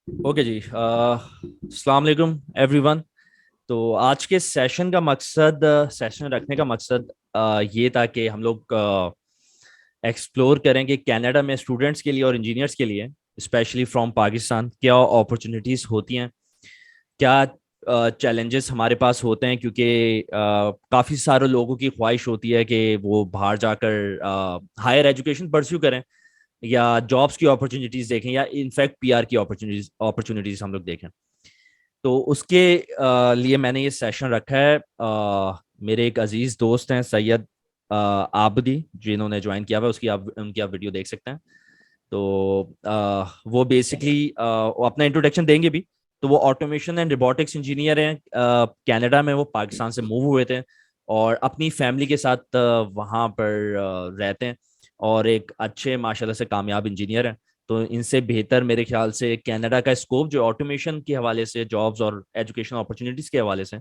Okay जी। अस्सलाम वालेकुम everyone. तो आज के सेशन रखने का मकसद ये था कि हम लोग एक्सप्लोर करें कि कनाडा में स्टूडेंट्स के लिए और इंजीनियर्स के लिए, स्पेशली फ्रॉम पाकिस्तान, क्या अपॉर्चुनिटीज़ होती हैं, क्या चैलेंजेस हमारे पास होते हैं। क्योंकि काफ़ी सारे लोगों की ख्वाहिश होती है कि वो बाहर जाकर हायर एजुकेशन परस्यू करें या जॉब्स की अपॉर्चुनिटीज़ देखें या इनफैक्ट पीआर की अपॉर्चुनिटीज़ हम लोग देखें। तो उसके लिए मैंने ये सेशन रखा है। मेरे एक अजीज दोस्त हैं सैयद आबदी, जिन्होंने ज्वाइन किया हुआ है, उसकी आप उनकी आप वीडियो देख सकते हैं। तो वो बेसिकली वो अपना इंट्रोडक्शन देंगे भी। तो वो ऑटोमेशन एंड रोबोटिक्स इंजीनियर हैं। कनाडा में वो पाकिस्तान से मूव हुए थे और अपनी फैमिली के साथ वहाँ पर रहते हैं और एक अच्छे माशाल्लाह से कामयाब इंजीनियर हैं। तो इनसे बेहतर मेरे ख्याल से कनाडा का स्कोप जो ऑटोमेशन के हवाले से, जॉब्स और एजुकेशन अपॉर्चुनिटीज़ के हवाले से,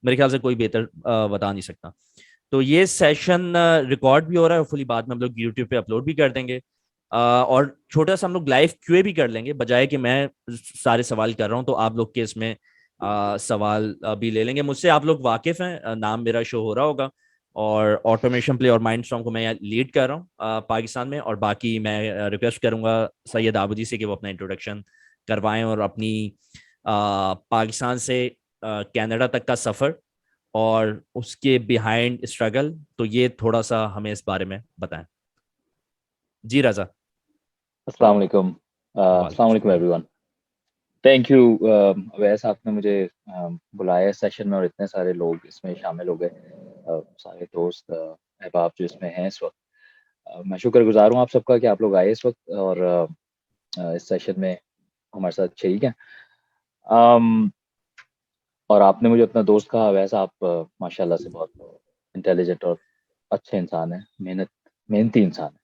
मेरे ख्याल से कोई बेहतर बता नहीं सकता। तो ये सेशन रिकॉर्ड भी हो रहा है, फुली बाद में हम लोग यूट्यूब पे अपलोड भी कर देंगे। और छोटा सा हम लोग लाइव क्यूए भी कर लेंगे, बजाय कि मैं सारे सवाल कर रहा हूँ तो आप लोग के इसमें सवाल भी ले लेंगे मुझसे। आप लोग वाकिफ हैं, नाम मेरा शो हो रहा होगा। और ऑटोमेशन प्ले और माइंडस्टॉर्म को मैं यहाँ लीड कर रहा हूँ पाकिस्तान में। और बाकी मैं रिक्वेस्ट करूंगा सैयद आबदी से कि वो अपना इंट्रोडक्शन करवाएं और अपनी पाकिस्तान से कनाडा तक का सफ़र और उसके बिहाइंड स्ट्रगल, तो ये थोड़ा सा हमें इस बारे में बताएं। जी रजा। अस्सलाम वालेकुम। वालेकुम अस्सलाम वालेकुम सलाम। एवरीवन। थैंक यू अवैस, आपने मुझे बुलाया सेशन में और इतने सारे लोग इसमें शामिल हो गए। सारे दोस्त अहबाब जो इसमें हैं इस वक्त। मैं शुक्रगुजार हूँ आप सबका कि आप लोग आए इस वक्त और इस सेशन में हमारे साथ शरीक हैं। um, और आपने मुझे अपना दोस्त कहा। वैसे आप माशाल्लाह से बहुत इंटेलिजेंट और अच्छे इंसान हैं, मेहनती इंसान हैं।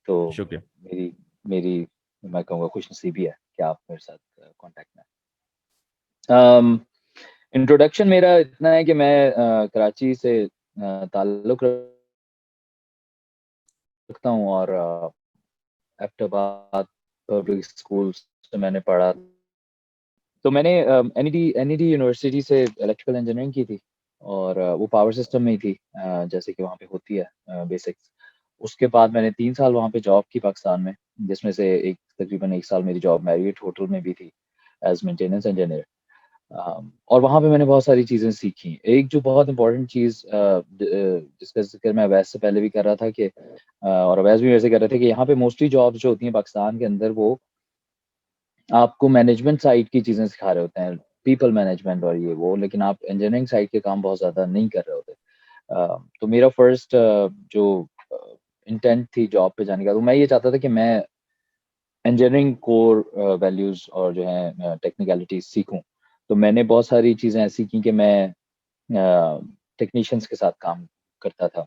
तो शुक्रिया। मेरी मेरी मैं कहूँगा खुशनसीबी है कि आप मेरे साथ कांटेक्ट में हैं। इंट्रोडक्शन मेरा इतना है कि मैं कराची से ताल्लुक़ रखता हूँ और एबटाबाद पब्लिक स्कूल से मैंने पढ़ा। तो मैंने एनईडी यूनिवर्सिटी से इलेक्ट्रिकल इंजीनियरिंग की थी और वो पावर सिस्टम में ही थी, जैसे कि वहाँ पे होती है बेसिक्स। उसके बाद मैंने 3 साल वहाँ पे जॉब की पाकिस्तान में, जिसमें से एक तकरीबन 1 साल मेरी जॉब मैरियट होटल में भी थी एज़ मेंटेनेंस इंजीनियर। और वहाँ पे मैंने बहुत सारी चीज़ें सीखी। एक जो बहुत इम्पोर्टेंट चीज़ जिसका ज़िक्र मैं अवैस से पहले भी कर रहा था कि और अवैस भी मेरे से कर रहे थे कि यहाँ पे मोस्टली जॉब्स जो होती हैं पाकिस्तान के अंदर, वो आपको मैनेजमेंट साइड की चीज़ें सिखा रहे होते हैं, पीपल मैनेजमेंट और ये वो, लेकिन आप इंजीनियरिंग साइड के काम बहुत ज़्यादा नहीं कर रहे होते। तो मेरा फर्स्ट जो अ, इंटेंट थी जॉब पे जाने का, तो मैं ये चाहता था कि मैं इंजीनियरिंग कोर वैल्यूज़ और जो है टेक्निकलिटीज़ सीखूँ। तो मैंने बहुत सारी चीज़ें ऐसी की कि मैं टेक्नीशियंस के साथ काम करता था,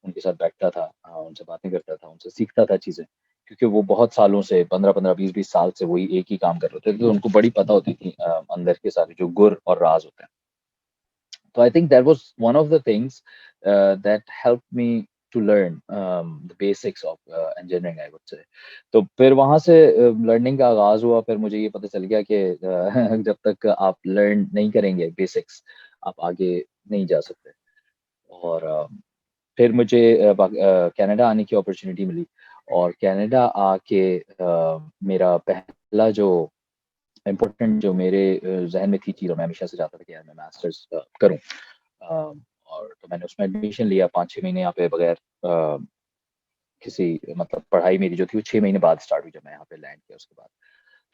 उनके साथ बैठता था, उनसे बातें करता था, उनसे सीखता था चीज़ें। क्योंकि वो बहुत सालों से 15-15, 20-20 साल से वही एक ही काम कर रहे होते थे, तो उनको बड़ी पता होती थी अंदर के सारे जो गुर और राज़ होते हैं। So I think that was one of the things that helped me to learn the basics of engineering, I would say. तो फिर वहाँ से लर्निंग का आगाज़ हुआ। फिर मुझे ये पता चल गया कि जब तक आप लर्न नहीं करेंगे बेसिक्स, आप आगे नहीं जा सकते। और फिर मुझे कनाडा आने की अपॉर्चुनिटी मिली और कनाडा आके मेरा पहला जो इम्पोर्टेंट जो मेरे ज़हन में थी चीज़, और मैं हमेशा से चाहता था कि यार मैं मास्टर्स करूँ। और तो मैंने उसमें एडमिशन लिया 5-6 महीने यहाँ पे बगैर किसी मतलब पढ़ाई मेरी जो थी वो 6 महीने बाद स्टार्ट हुई जब मैं यहाँ पे लैंड किया उसके बाद।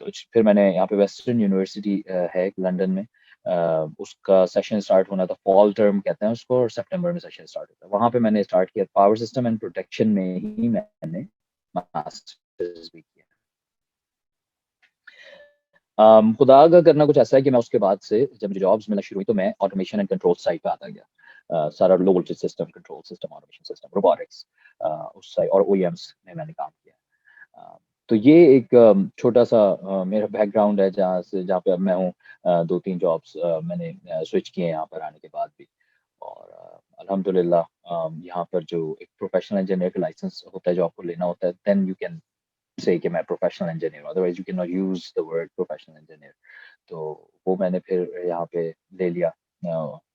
तो फिर मैंने यहाँ पे वेस्टर्न यूनिवर्सिटी है लंदन में, उसका सेशन स्टार्ट होना था, फॉल टर्म कहते हैं उसको, और सितंबर में सेशन स्टार्ट होता है। वहाँ पे मैंने स्टार्ट किया पावर सिस्टम एंड प्रोटेक्शन में ही मैंने मास्टर्स भी किया। खुदा का करना कुछ ऐसा है कि मैं उसके बाद से जब मुझे जॉब्स मिलना शुरू हुई तो मैं ऑटोमेशन एंड कंट्रोल साइड पे आता गया। सारा low voltage system, control system, automation system, robotics, उस साइड और ओईएम्स में मैंने काम किया। तो ये एक छोटा-सा मेरा बैकग्राउंड है जहाँ पे अब मैं हूँ। 2-3 जॉब्स मैंने स्विच किए हैं यहाँ पर आने के बाद भी। और अल्हम्दुलिल्लाह यहाँ पर जो एक प्रोफेशनल इंजीनियर का लाइसेंस होता है जो आपको लेना होता है, देन यू कैन से कि मैं प्रोफेशनल इंजीनियर हूँ, otherwise you can not use the word professional engineer. तो वो मैंने फिर यहाँ पे ले लिया।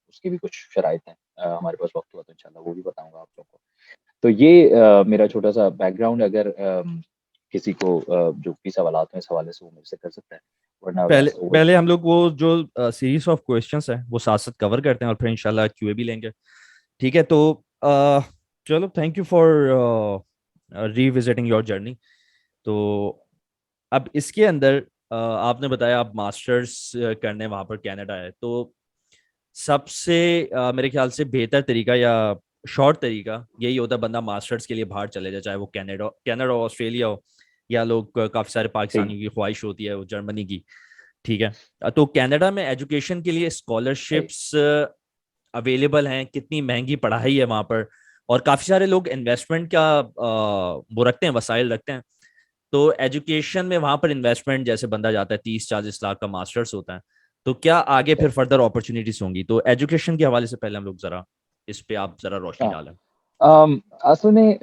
उसकी भी कुछ शराइत हैं, हमारे पास वक्त हुआ तो इंशाल्लाह वो भी बताऊंगा आप लोगों को। तो ये मेरा छोटा सा बैकग्राउंड, अगर किसी को जो भी सवाल हैं इस हवाले से वो मुझसे कर सकता है, वरना पहले वैसे पहले ओवरव्यू। हम लोग वो जो सीरीज ऑफ क्वेश्चंस है वो साथ साथ कवर करते हैं और फिर इंशाल्लाह क्यूए भी लेंगे। ठीक है, तो चलो, thank you for revisiting your journey. तो अब इसके अंदर आपने बताया आप मास्टर्स करने वहां पर कनाडा है, तो सबसे मेरे ख्याल से बेहतर तरीका या शॉर्ट तरीका यही होता है बंदा मास्टर्स के लिए बाहर चले जाए, चाहे वो कनाडा कनाडा हो, ऑस्ट्रेलिया हो, या लोग काफी सारे जी। पाकिस्तानी की ख्वाहिश होती है वो जर्मनी की। ठीक है, तो कनाडा में एजुकेशन के लिए सही। स्कॉलरशिप्स अवेलेबल हैं, कितनी महंगी पढ़ाई है वहां पर, और काफी सारे लोग इन्वेस्टमेंट का वो रखते हैं, वसाइल रखते हैं। तो एजुकेशन में वहां पर इन्वेस्टमेंट, जैसे बंदा जाता है 30-40 लाख का मास्टर्स होता है, तो क्या आगे फिर सही। फर्दर अपॉर्चुनिटीज होंगी? तो एजुकेशन के हवाले से पहले हम लोग जरा इस पे आप जरा रोशनी हाँ। डालें। असल में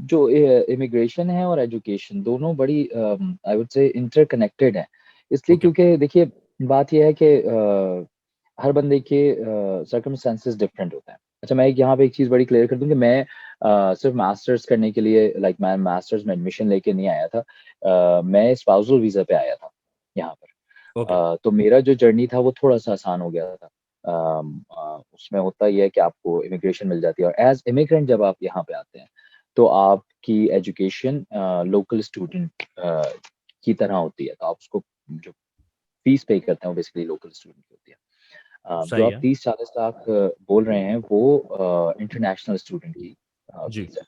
जो इमिग्रेशन है और एजुकेशन दोनों बड़ी आई वुड से इंटरकनेक्टेड हैं। इसलिए ओके। क्योंकि देखिए, बात ये है कि हर बंदे के सर्कमस्टेंसेस डिफरेंट होते हैं। अच्छा, मैं एक यहाँ पे एक चीज़ बड़ी क्लियर कर दूँ कि मैं सिर्फ मास्टर्स करने के लिए, मैं मास्टर्स में एडमिशन लेके नहीं आया था। मैं स्पाउसल वीज़ा पे आया था यहाँ पर। ओके। तो मेरा जो जर्नी था वो थोड़ा-सा आसान हो गया था। उसमें होता ये है कि आपको इमिग्रेशन मिल जाती है, और एज़ इमिग्रेंट जब आप यहाँ पे आते हैं, तो आपकी एजुकेशन लोकल स्टूडेंट की तरह होती है। तो आप उसको जो फीस पे करते हैं वो बेसिकली लोकल स्टूडेंट की होती है। जो सही आप है। 30-40 लाख बोल रहे हैं वो इंटरनेशनल स्टूडेंट की जी। फीस है।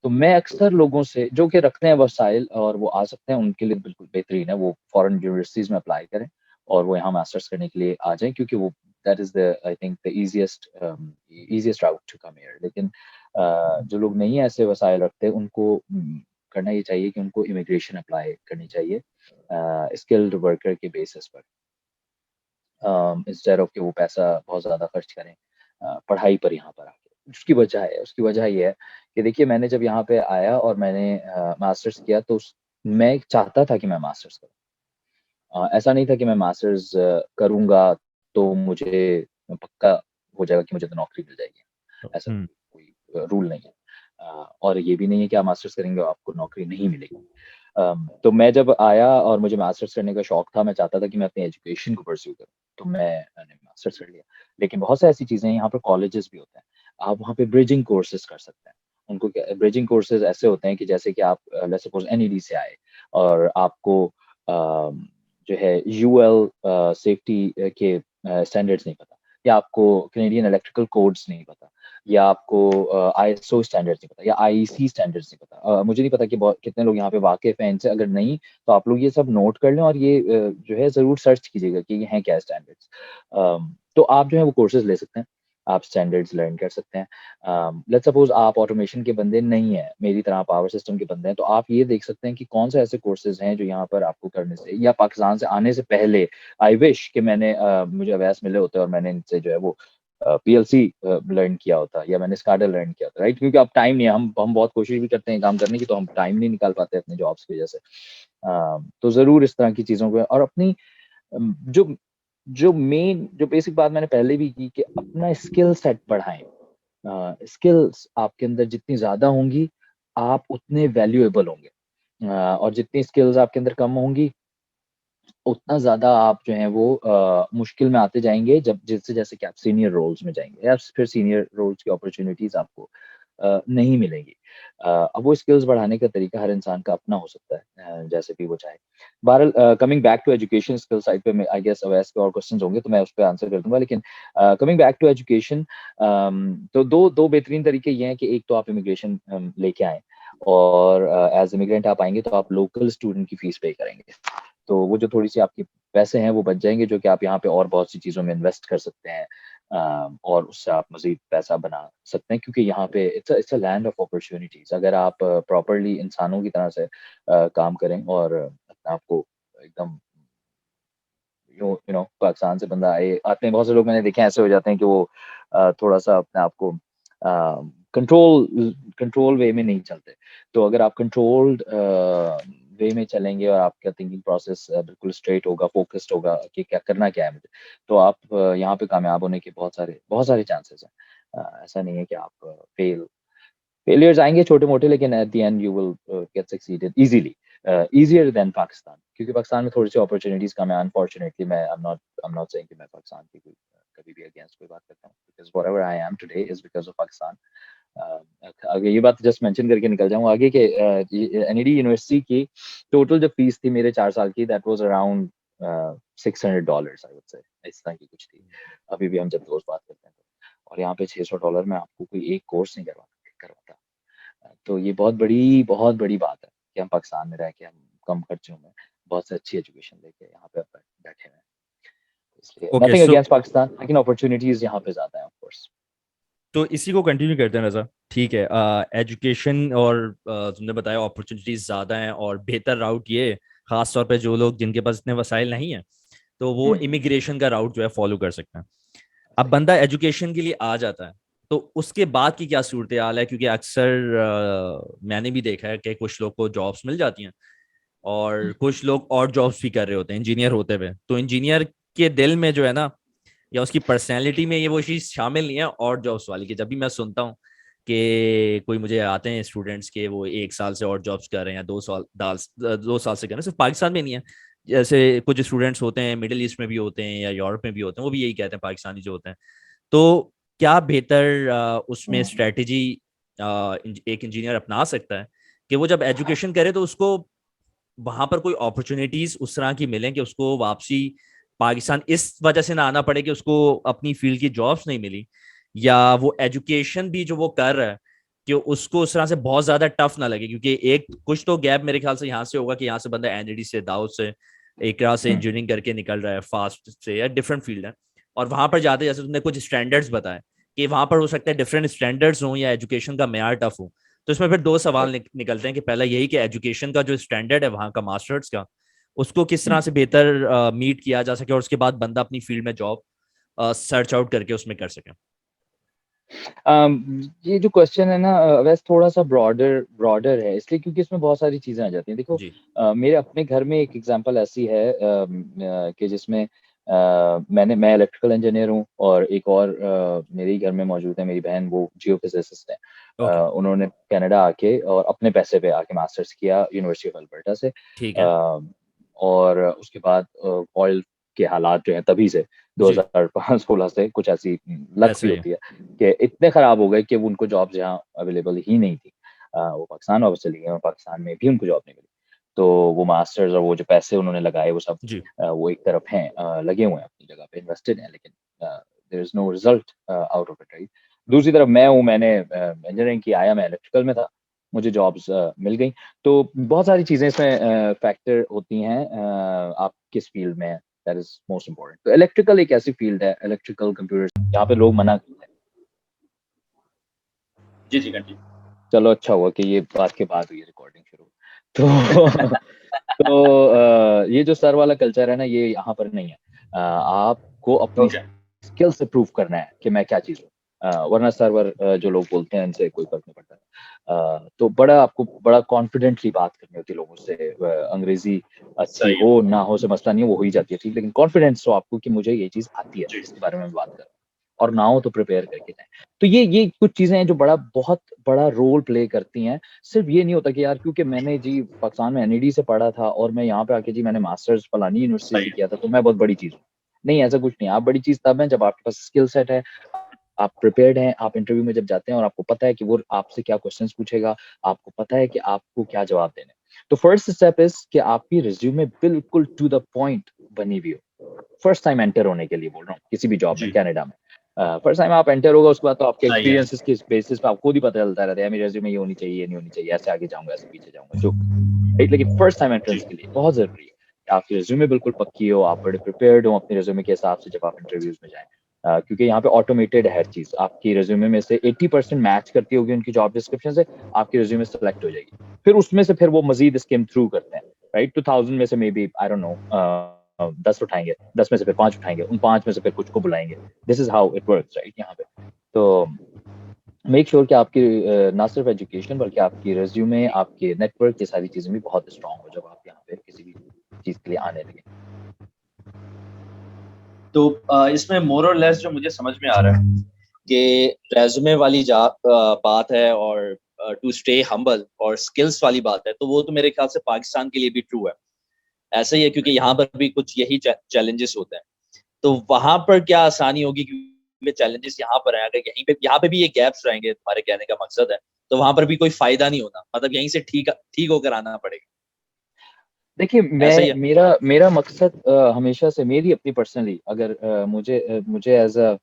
तो मैं अक्सर लोगों से जो कि रखते हैं वसाइल और वो आ सकते हैं, उनके लिए बिल्कुल बेहतरीन है, वो फॉरेन यूनिवर्सिटीज़ में अप्लाई करें और वो यहाँ मास्टर्स करने के लिए आ जाएँ, क्योंकि वो that is the I think the easiest route to come here. लेकिन जो लोग नहीं ऐसे वसाइल रखते, उनको करना ये चाहिए कि उनको इमिग्रेशन अप्लाई करनी चाहिए स्किल्ड वर्कर के बेसिस पर, इंस्टेड ऑफ कि वो पैसा बहुत ज़्यादा खर्च करें पढ़ाई पर यहाँ पर आके। उसकी वजह ये है कि देखिए, मैंने जब यहाँ पे आया और मैंने मास्टर्स किया, तो मैं चाहता था कि मैं मास्टर्स करूँ। ऐसा नहीं था कि मैं मास्टर्स करूँगा तो मुझे पक्का हो जाएगा कि मुझे तो नौकरी मिल जाएगी। ऐसा हम्म। कोई रूल नहीं है। और ये भी नहीं है कि आप मास्टर्स करेंगे और आपको नौकरी नहीं मिलेगी। तो मैं जब आया और मुझे मास्टर्स करने का शौक था, मैं चाहता था कि मैं अपनी एजुकेशन को परस्यू करूँ, तो मैंने मास्टर्स कर लिया। लेकिन बहुत से ऐसी चीज़ें हैं, यहाँ पे कॉलेजेस भी होते हैं, आप वहाँ पे ब्रिजिंग कोर्सेज़ कर सकते हैं। उनको क्या ब्रिजिंग कोर्सेज़ ऐसे होते हैं कि जैसे कि आप लेट्स सपोज़ एनईडी से आए और आपको जो है यूएल सेफ्टी के स्टैंडर्ड्स नहीं पता, या आपको कैनेडियन इलेक्ट्रिकल कोड्स नहीं पता, या आपको आईएसओ स्टैंडर्ड्स नहीं पता, या आईईसी स्टैंडर्ड्स नहीं पता। मुझे नहीं पता कि बहुत कितने लोग यहाँ पे वाकिफ़ हैं इनसे, अगर नहीं तो आप लोग ये सब नोट कर लें और ये जो है ज़रूर सर्च कीजिएगा कि ये हैं क्या स्टैंडर्ड्स। तो आप जो है वो कोर्सेज़ ले सकते हैं, आप स्टैंडर्ड्स लर्न कर सकते हैं। लेट्स सपोज़ आप ऑटोमेशन के बंदे नहीं हैं, मेरी तरह पावर सिस्टम के बंदे हैं, तो आप ये देख सकते हैं कि कौन से ऐसे कोर्सेज़ हैं जो यहाँ पर आपको करने से या पाकिस्तान से आने से पहले, आई विश कि मैंने मुझे अवैस मिले होते और मैंने इनसे जो है वो पीएलसी लर्न किया होता, या मैंने स्काडा लर्न किया होता, राइट? क्योंकि अब टाइम नहीं है, हम बहुत कोशिश भी करते हैं काम करने की, तो हम टाइम नहीं निकाल पाते अपने जॉब्स की वजह से। तो ज़रूर इस तरह की चीज़ों को, और अपनी जो जो बेसिक बात मैंने पहले भी की कि अपना स्किल सेट बढ़ाएँ। स्किल्स आपके अंदर जितनी ज़्यादा होंगी, आप उतने वैल्यूएबल होंगे। और जितनी स्किल्स आपके अंदर कम होंगी, उतना ज़्यादा आप जो हैं वो मुश्किल में आते जाएँगे, जब जैसे-जैसे कि आप सीनियर रोल्स में जाएँगे, या फिर सीनियर रोल्स की अपॉर्च्युनिटीज़ आपको नहीं मिलेंगी। अब वो स्किल्स बढ़ाने का तरीका हर इंसान का अपना हो सकता है, जैसे भी वो चाहे। बहरहाल, coming back to education skill side पे, मैं आई गेस अवैस के और क्वेश्चन्स होंगे तो मैं उस पे आंसर कर दूँगा, लेकिन कमिंग बैक टू एजुकेशन, तो 2 बेहतरीन तरीके ये हैं कि एक तो आप इमिग्रेशन लेके आएँ, और एज़ इमिग्रेंट आप आएँगे तो आप लोकल स्टूडेंट की फीस पे करेंगे। तो वो जो थोड़ी-सी आपकी पैसे हैं वो बच जाएँगे, जो कि आप यहाँ पे और बहुत सी चीज़ों में इन्वेस्ट कर सकते हैं, और उससे आप मज़ीद पैसा बना सकते हैं, क्योंकि यहाँ पे it's a land of opportunities. अगर आप प्रॉपर्ली इंसानों की तरह से काम करें और अपने आप को एकदम पाकिस्तान से बंदा आते हैं, बहुत से लोग मैंने देखे हैं ऐसे हो जाते हैं कि वो थोड़ा-सा अपने आप को कंट्रोल कंट्रोल वे में नहीं चलते। तो अगर आप कंट्रोल्ड वे में चलेंगे और आपका थिंकिंग प्रोसेस बिल्कुल स्ट्रेट होगा, फोकस्ड होगा कि क्या करना क्या है मुझे, तो आप यहाँ पे कामयाब होने के बहुत सारे चांसेस हैं। ऐसा नहीं है कि आप फेलियर्स आएंगे छोटे-मोटे, लेकिन at the end you will get succeeded easily, easier than Pakistan, क्योंकि पाकिस्तान में थोड़ी-सी अपॉर्च्युनिटीज़ कम है। Unfortunately I am not saying कि मैं पाकिस्तान की कभी भी अगेंस्ट कोई बात करता हूँ, because whatever I am today is because of Pakistan. आगे ये बात जस्ट मेंशन करके निकल जाऊँ आगे कि एनईडी यूनिवर्सिटी की टोटल जो फीस थी मेरे 4 साल की, that was around $600 I would say, इस तरह की कुछ थी। अभी भी हम जब दोस्त बात करते हैं तो। और यहाँ पे $600 में आपको कोई एक कोर्स नहीं करवाता। तो ये बहुत बड़ी बात है कि हम पाकिस्तान में रह के हम कम खर्चों में बहुत से अच्छी एजुकेशन लेके यहाँ पे बैठे हुए हैं। इसलिए okay, nothing so against Pakistan, लेकिन अपॉर्चुनिटीज यहाँ पे ज्यादा है ऑफ कोर्स। तो इसी को कंटिन्यू करते हैं रजा। ठीक है, एजुकेशन और तुमने बताया अपॉर्चुनिटीज ज़्यादा हैं और बेहतर राउट ये, खास तौर पे जो लोग जिनके पास इतने वसाइल नहीं है, तो वो हम्म, इमिग्रेशन का राउट जो है फॉलो कर सकते हैं। अब सही। बंदा एजुकेशन के लिए आ जाता है, तो उसके बाद की क्या सूरत हाल है? क्योंकि अक्सर मैंने भी देखा है कि कुछ लोग को जॉब्स मिल जाती हैं और कुछ लोग और जॉब्स भी कर रहे होते हैं इंजीनियर होते हुए। तो इंजीनियर के दिल में जो है ना, या उसकी पर्सनैलिटी में ये वो चीज़ शामिल नहीं है और जॉब्स वाली की। जब भी मैं सुनता हूँ कि कोई मुझे आते हैं स्टूडेंट्स के, वो 1 साल से और जॉब्स कर रहे हैं या 2 साल से कर रहे हैं, सिर्फ पाकिस्तान में नहीं है। जैसे कुछ स्टूडेंट्स होते हैं मिडिल ईस्ट में भी होते हैं या यूरोप में भी होते हैं, वो भी यही कहते हैं पाकिस्तानी जो होते हैं। तो क्या बेहतर उसमें हम्म, स्ट्रेटेजी एक इंजीनियर अपना सकता है कि वो जब एजुकेशन करे तो उसको वहां पर कोई अपॉर्चुनिटीज उस तरह की मिलें कि उसको वापसी पाकिस्तान इस वजह से ना आना पड़े कि उसको अपनी फील्ड की जॉब्स नहीं मिली, या वो एजुकेशन भी जो वो कर रहा है कि उसको उस तरह से बहुत ज्यादा टफ ना लगे? क्योंकि एक कुछ तो गैप मेरे ख्याल से यहाँ से होगा कि यहाँ से बंदा एनडीडी से, दाऊद से, एक तरह से हम्म, इंजीनियरिंग करके निकल रहा है फास्ट से या डिफरेंट फील्ड है, और वहां पर जाते जैसे तुमने कुछ स्टैंडर्ड्स बताए कि वहां पर हो सकता है डिफरेंट स्टैंडर्ड्स हों या एजुकेशन का मेयार टफ हो। तो इसमें फिर दो सवाल निकलते हैं कि पहला यही कि एजुकेशन का जो स्टैंडर्ड है वहाँ का मास्टर्स का, उसको किस तरह हम्म। से बेहतर मीट किया जा सके और उसके बाद बंदा अपनी फील्ड में जॉब सर्च आउट करके उसमें कर सके। ये जो क्वेश्चन है ना, वैसे थोड़ा सा ब्रॉडर ब्रॉडर है, इसलिए क्योंकि इसमें बहुत सारी चीजें आ जाती हैं। देखो, जी। मेरे अपने घर में एक एग्जांपल ऐसी है कि जिसमें मैं इलेक्ट्रिकल इंजीनियर हूँ, और एक और मेरे ही घर में मौजूद है, मेरी बहन, वो जियो फिजिसिस्ट है। ओके। उन्होंने कनाडा आके और अपने पैसे पे आके मास्टर्स किया यूनिवर्सिटी ऑफ अल्बर्टा से। ठीक है। और उसके बाद ऑयल के हालात जो हैं तभी से जी। 2005-16 से कुछ ऐसी लक ऐसा भी ही है। होती है कि इतने खराब हो गए कि वो उनको जॉब्स यहाँ अवेलेबल ही नहीं थी। वो पाकिस्तान वापस चली गए और पाकिस्तान में भी उनको जॉब नहीं मिली। तो वो मास्टर्स और वो जो पैसे उन्होंने लगाए वो सब जी। वो एक तरफ हैं, लगे हुए हैं अपनी जगह पे, इन्वेस्टेड हैं, लेकिन there is no result out of it, right. दूसरी तरफ मैंने इंजीनियरिंग की, आया मैं इलेक्ट्रिकल में था, मुझे जॉब्स मिल गई। तो बहुत सारी चीजें इसमें फैक्टर होती हैं, आप किस फील्ड में हैं, दैट इज मोस्ट इम्पोर्टेंट। तो इलेक्ट्रिकल एक ऐसी फील्ड है, इलेक्ट्रिकल कंप्यूटर्स, यहाँ पे लोग मना करते हैं। जी जी, कंटिन्यू। चलो अच्छा हुआ कि ये बात के बाद हुई रिकॉर्डिंग शुरू। तो तो ये जो सर वाला कल्चर है ना, ये यहाँ पर नहीं है। आपको अपनी ओके। स्किल से प्रूव करना है कि मैं क्या चीज़ हूँ। वरना सर्वर जो लोग बोलते हैं इनसे कोई फर्क नहीं पड़ता। तो आपको बड़ा कॉन्फिडेंटली बात करनी होती है लोगों से। अंग्रेजी अच्छी सही है। हो ना हो से मसला नहीं है, वो हो ही जाती है ठीक, लेकिन कॉन्फिडेंस हो आपको कि मुझे ये चीज़ आती है जी। जिसके बारे में मैं बात कर रहा हूँ, और ना हो तो प्रिपेयर करके जाएं। तो ये कुछ चीजें हैं जो बहुत बड़ा रोल प्ले करती हैं। सिर्फ ये नहीं होता कि यार क्योंकि मैंने जी पाकिस्तान में एनईडी से पढ़ा था और मैं यहाँ पे आके जी मैंने मास्टर्स फलानी यूनिवर्सिटी सही से है। किया था तो मैं बहुत बड़ी चीज हूँ। नहीं, ऐसा कुछ नहीं। आप बड़ी चीज तब है जब आपके पास स्किल सेट है, आप प्रिपेयर्ड हैं, आप इंटरव्यू में जब जाते हैं और आपको पता है कि वो आपसे क्या क्वेश्चंस पूछेगा, आपको पता है कि आपको क्या जवाब देने। तो फर्स्ट स्टेप इज कि आपकी रिज्यूमे बिल्कुल टू द पॉइंट बनी हुई हो। फर्स्ट टाइम एंटर होने के लिए बोल रहा हूँ किसी भी जॉब में, जी। कनाडा में फर्स्ट टाइम आप एंटर होगा, उसके बाद तो आपके सही है। एक्सपीरियंसेस के बेसिस पे आपको खुद ही पता चलता रहता है मेरे रिज्यूमे ये होनी चाहिए, ये नहीं होनी चाहिए, ऐसे आगे जाऊंगा, ऐसे पीछे जाऊंगा, जो राइट। लेकिन फर्स्ट टाइम जी। एंट्रेंस के लिए बहुत जरूरी है कि आपकी रिज्यूमे बिल्कुल पक्की हो, आप बड़े प्रिपेयर्ड हो अपने रिज्यूमे के हिसाब से जब आप इंटरव्यूज में जाएं। क्योंकि यहाँ पे ऑटोमेटेड है हर चीज, आपकी रिज्यूमे में से 80% मैच करती होगी उनकी जॉब डिस्क्रिप्शन से, आपकी रिज्यूमे सेलेक्ट हो जाएगी। फिर उसमें से फिर वो मजीद स्किम थ्रू करते हैं, राइट। 2000 में से maybe I don't know 10 उठाएंगे, 10 में से फिर 5 उठाएंगे, उन 5 में से फिर कुछ को बुलाएंगे। This is how it works, right, यहाँ पे। तो मेक श्योर कि आपकी ना सिर्फ एजुकेशन बल्कि आपकी रिज्यूमे, आपके नेटवर्क, ये सारी चीज़ें भी बहुत स्ट्रॉन्ग हो जब आप यहाँ पे किसी भी चीज़ के लिए आने लगे। तो इसमें मोर और लेस जो मुझे समझ में आ रहा है कि रेज़्यूमे वाली बात है और टू स्टे हम्बल और स्किल्स वाली बात है, तो वो तो मेरे ख्याल से पाकिस्तान के लिए भी ट्रू है। ऐसा ही है क्योंकि यहाँ पर भी कुछ यही चैलेंजेस होते हैं। तो वहाँ पर क्या आसानी होगी क्योंकि चैलेंजेस यहाँ पर हैं, अगर यहाँ पे भी ये गैप्स रहेंगे, तुम्हारे कहने का मकसद है, तो वहाँ पर भी कोई फ़ायदा नहीं होना, मतलब यहीं से ठीक ठीक होकर आना पड़ेगा। देखिए, ऐसा ही मैं है? मेरा मेरा मकसद हमेशा से मेरी अपनी पर्सनली अगर मुझे एज़ अ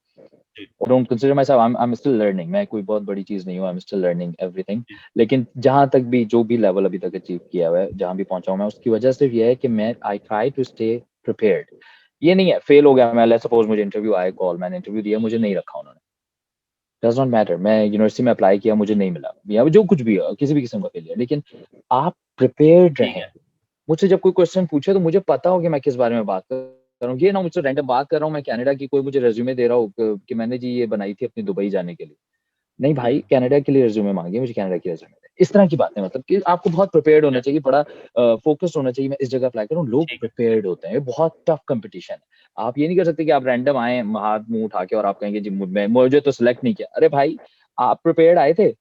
जी, I don't consider myself I am still learning मैं कोई बहुत बड़ी चीज़ नहीं हूँ, I am still learning everything. जी, लेकिन जहाँ तक भी जो भी लेवल अभी तक अचीव किया हुआ है, जहाँ भी पहुँचा हूँ मैं, उसकी वजह सिर्फ़ ये है कि मैं I try to stay prepared. ये नहीं है फेल हो गया मैं लेट्स सपोज़ मुझे इंटरव्यू आया कॉल मैंने इंटरव्यू दिया, मुझे नहीं रखा उन्होंने। डज़ नॉट मैटर मैं यूनिवर्सिटी में अप्लाई किया, मुझे नहीं मिला या जो कुछ भी हो, किसी भी किस्म का फेलियर लेकिन आप प्रिपेयर्ड ठीक रहें। है, मुझसे जब कोई क्वेश्चन पूछे तो मुझे पता हो कि मैं किस बारे में बात कर रहा हूँ। ये ना मुझसे रैंडम बात कर रहा हूँ मैं कनाडा की कोई मुझे रिज़्यूमे दे रहा हो क कि मैंने जी ये बनाई थी अपनी दुबई जाने के लिए। नहीं भाई कनाडा के लिए रिज़्यूमे माँगिए, मुझे कनाडा की रिज़्यूमे दें। इस तरह की बातें मतलब कि आपको बहुत प्रिपेयर्ड ठीक होना है, चाहिए, बड़ा फ़ोकस्ड होना चाहिए, मैं इस जगह अप्लाई कर रहा हूँ, लोग ठीक है, प्रिपेयर्ड होते हैं, ये बहुत टफ कॉम्पिटिशन है। आप ये नहीं कर सकते कि आप रैंडम आएँ, हाथ-मुँह उठा के और आप कहेंगे जी मुझे तो सिलेक्ट नहीं किया। अरे भाई, आप प्रिपेयर्ड आए थे?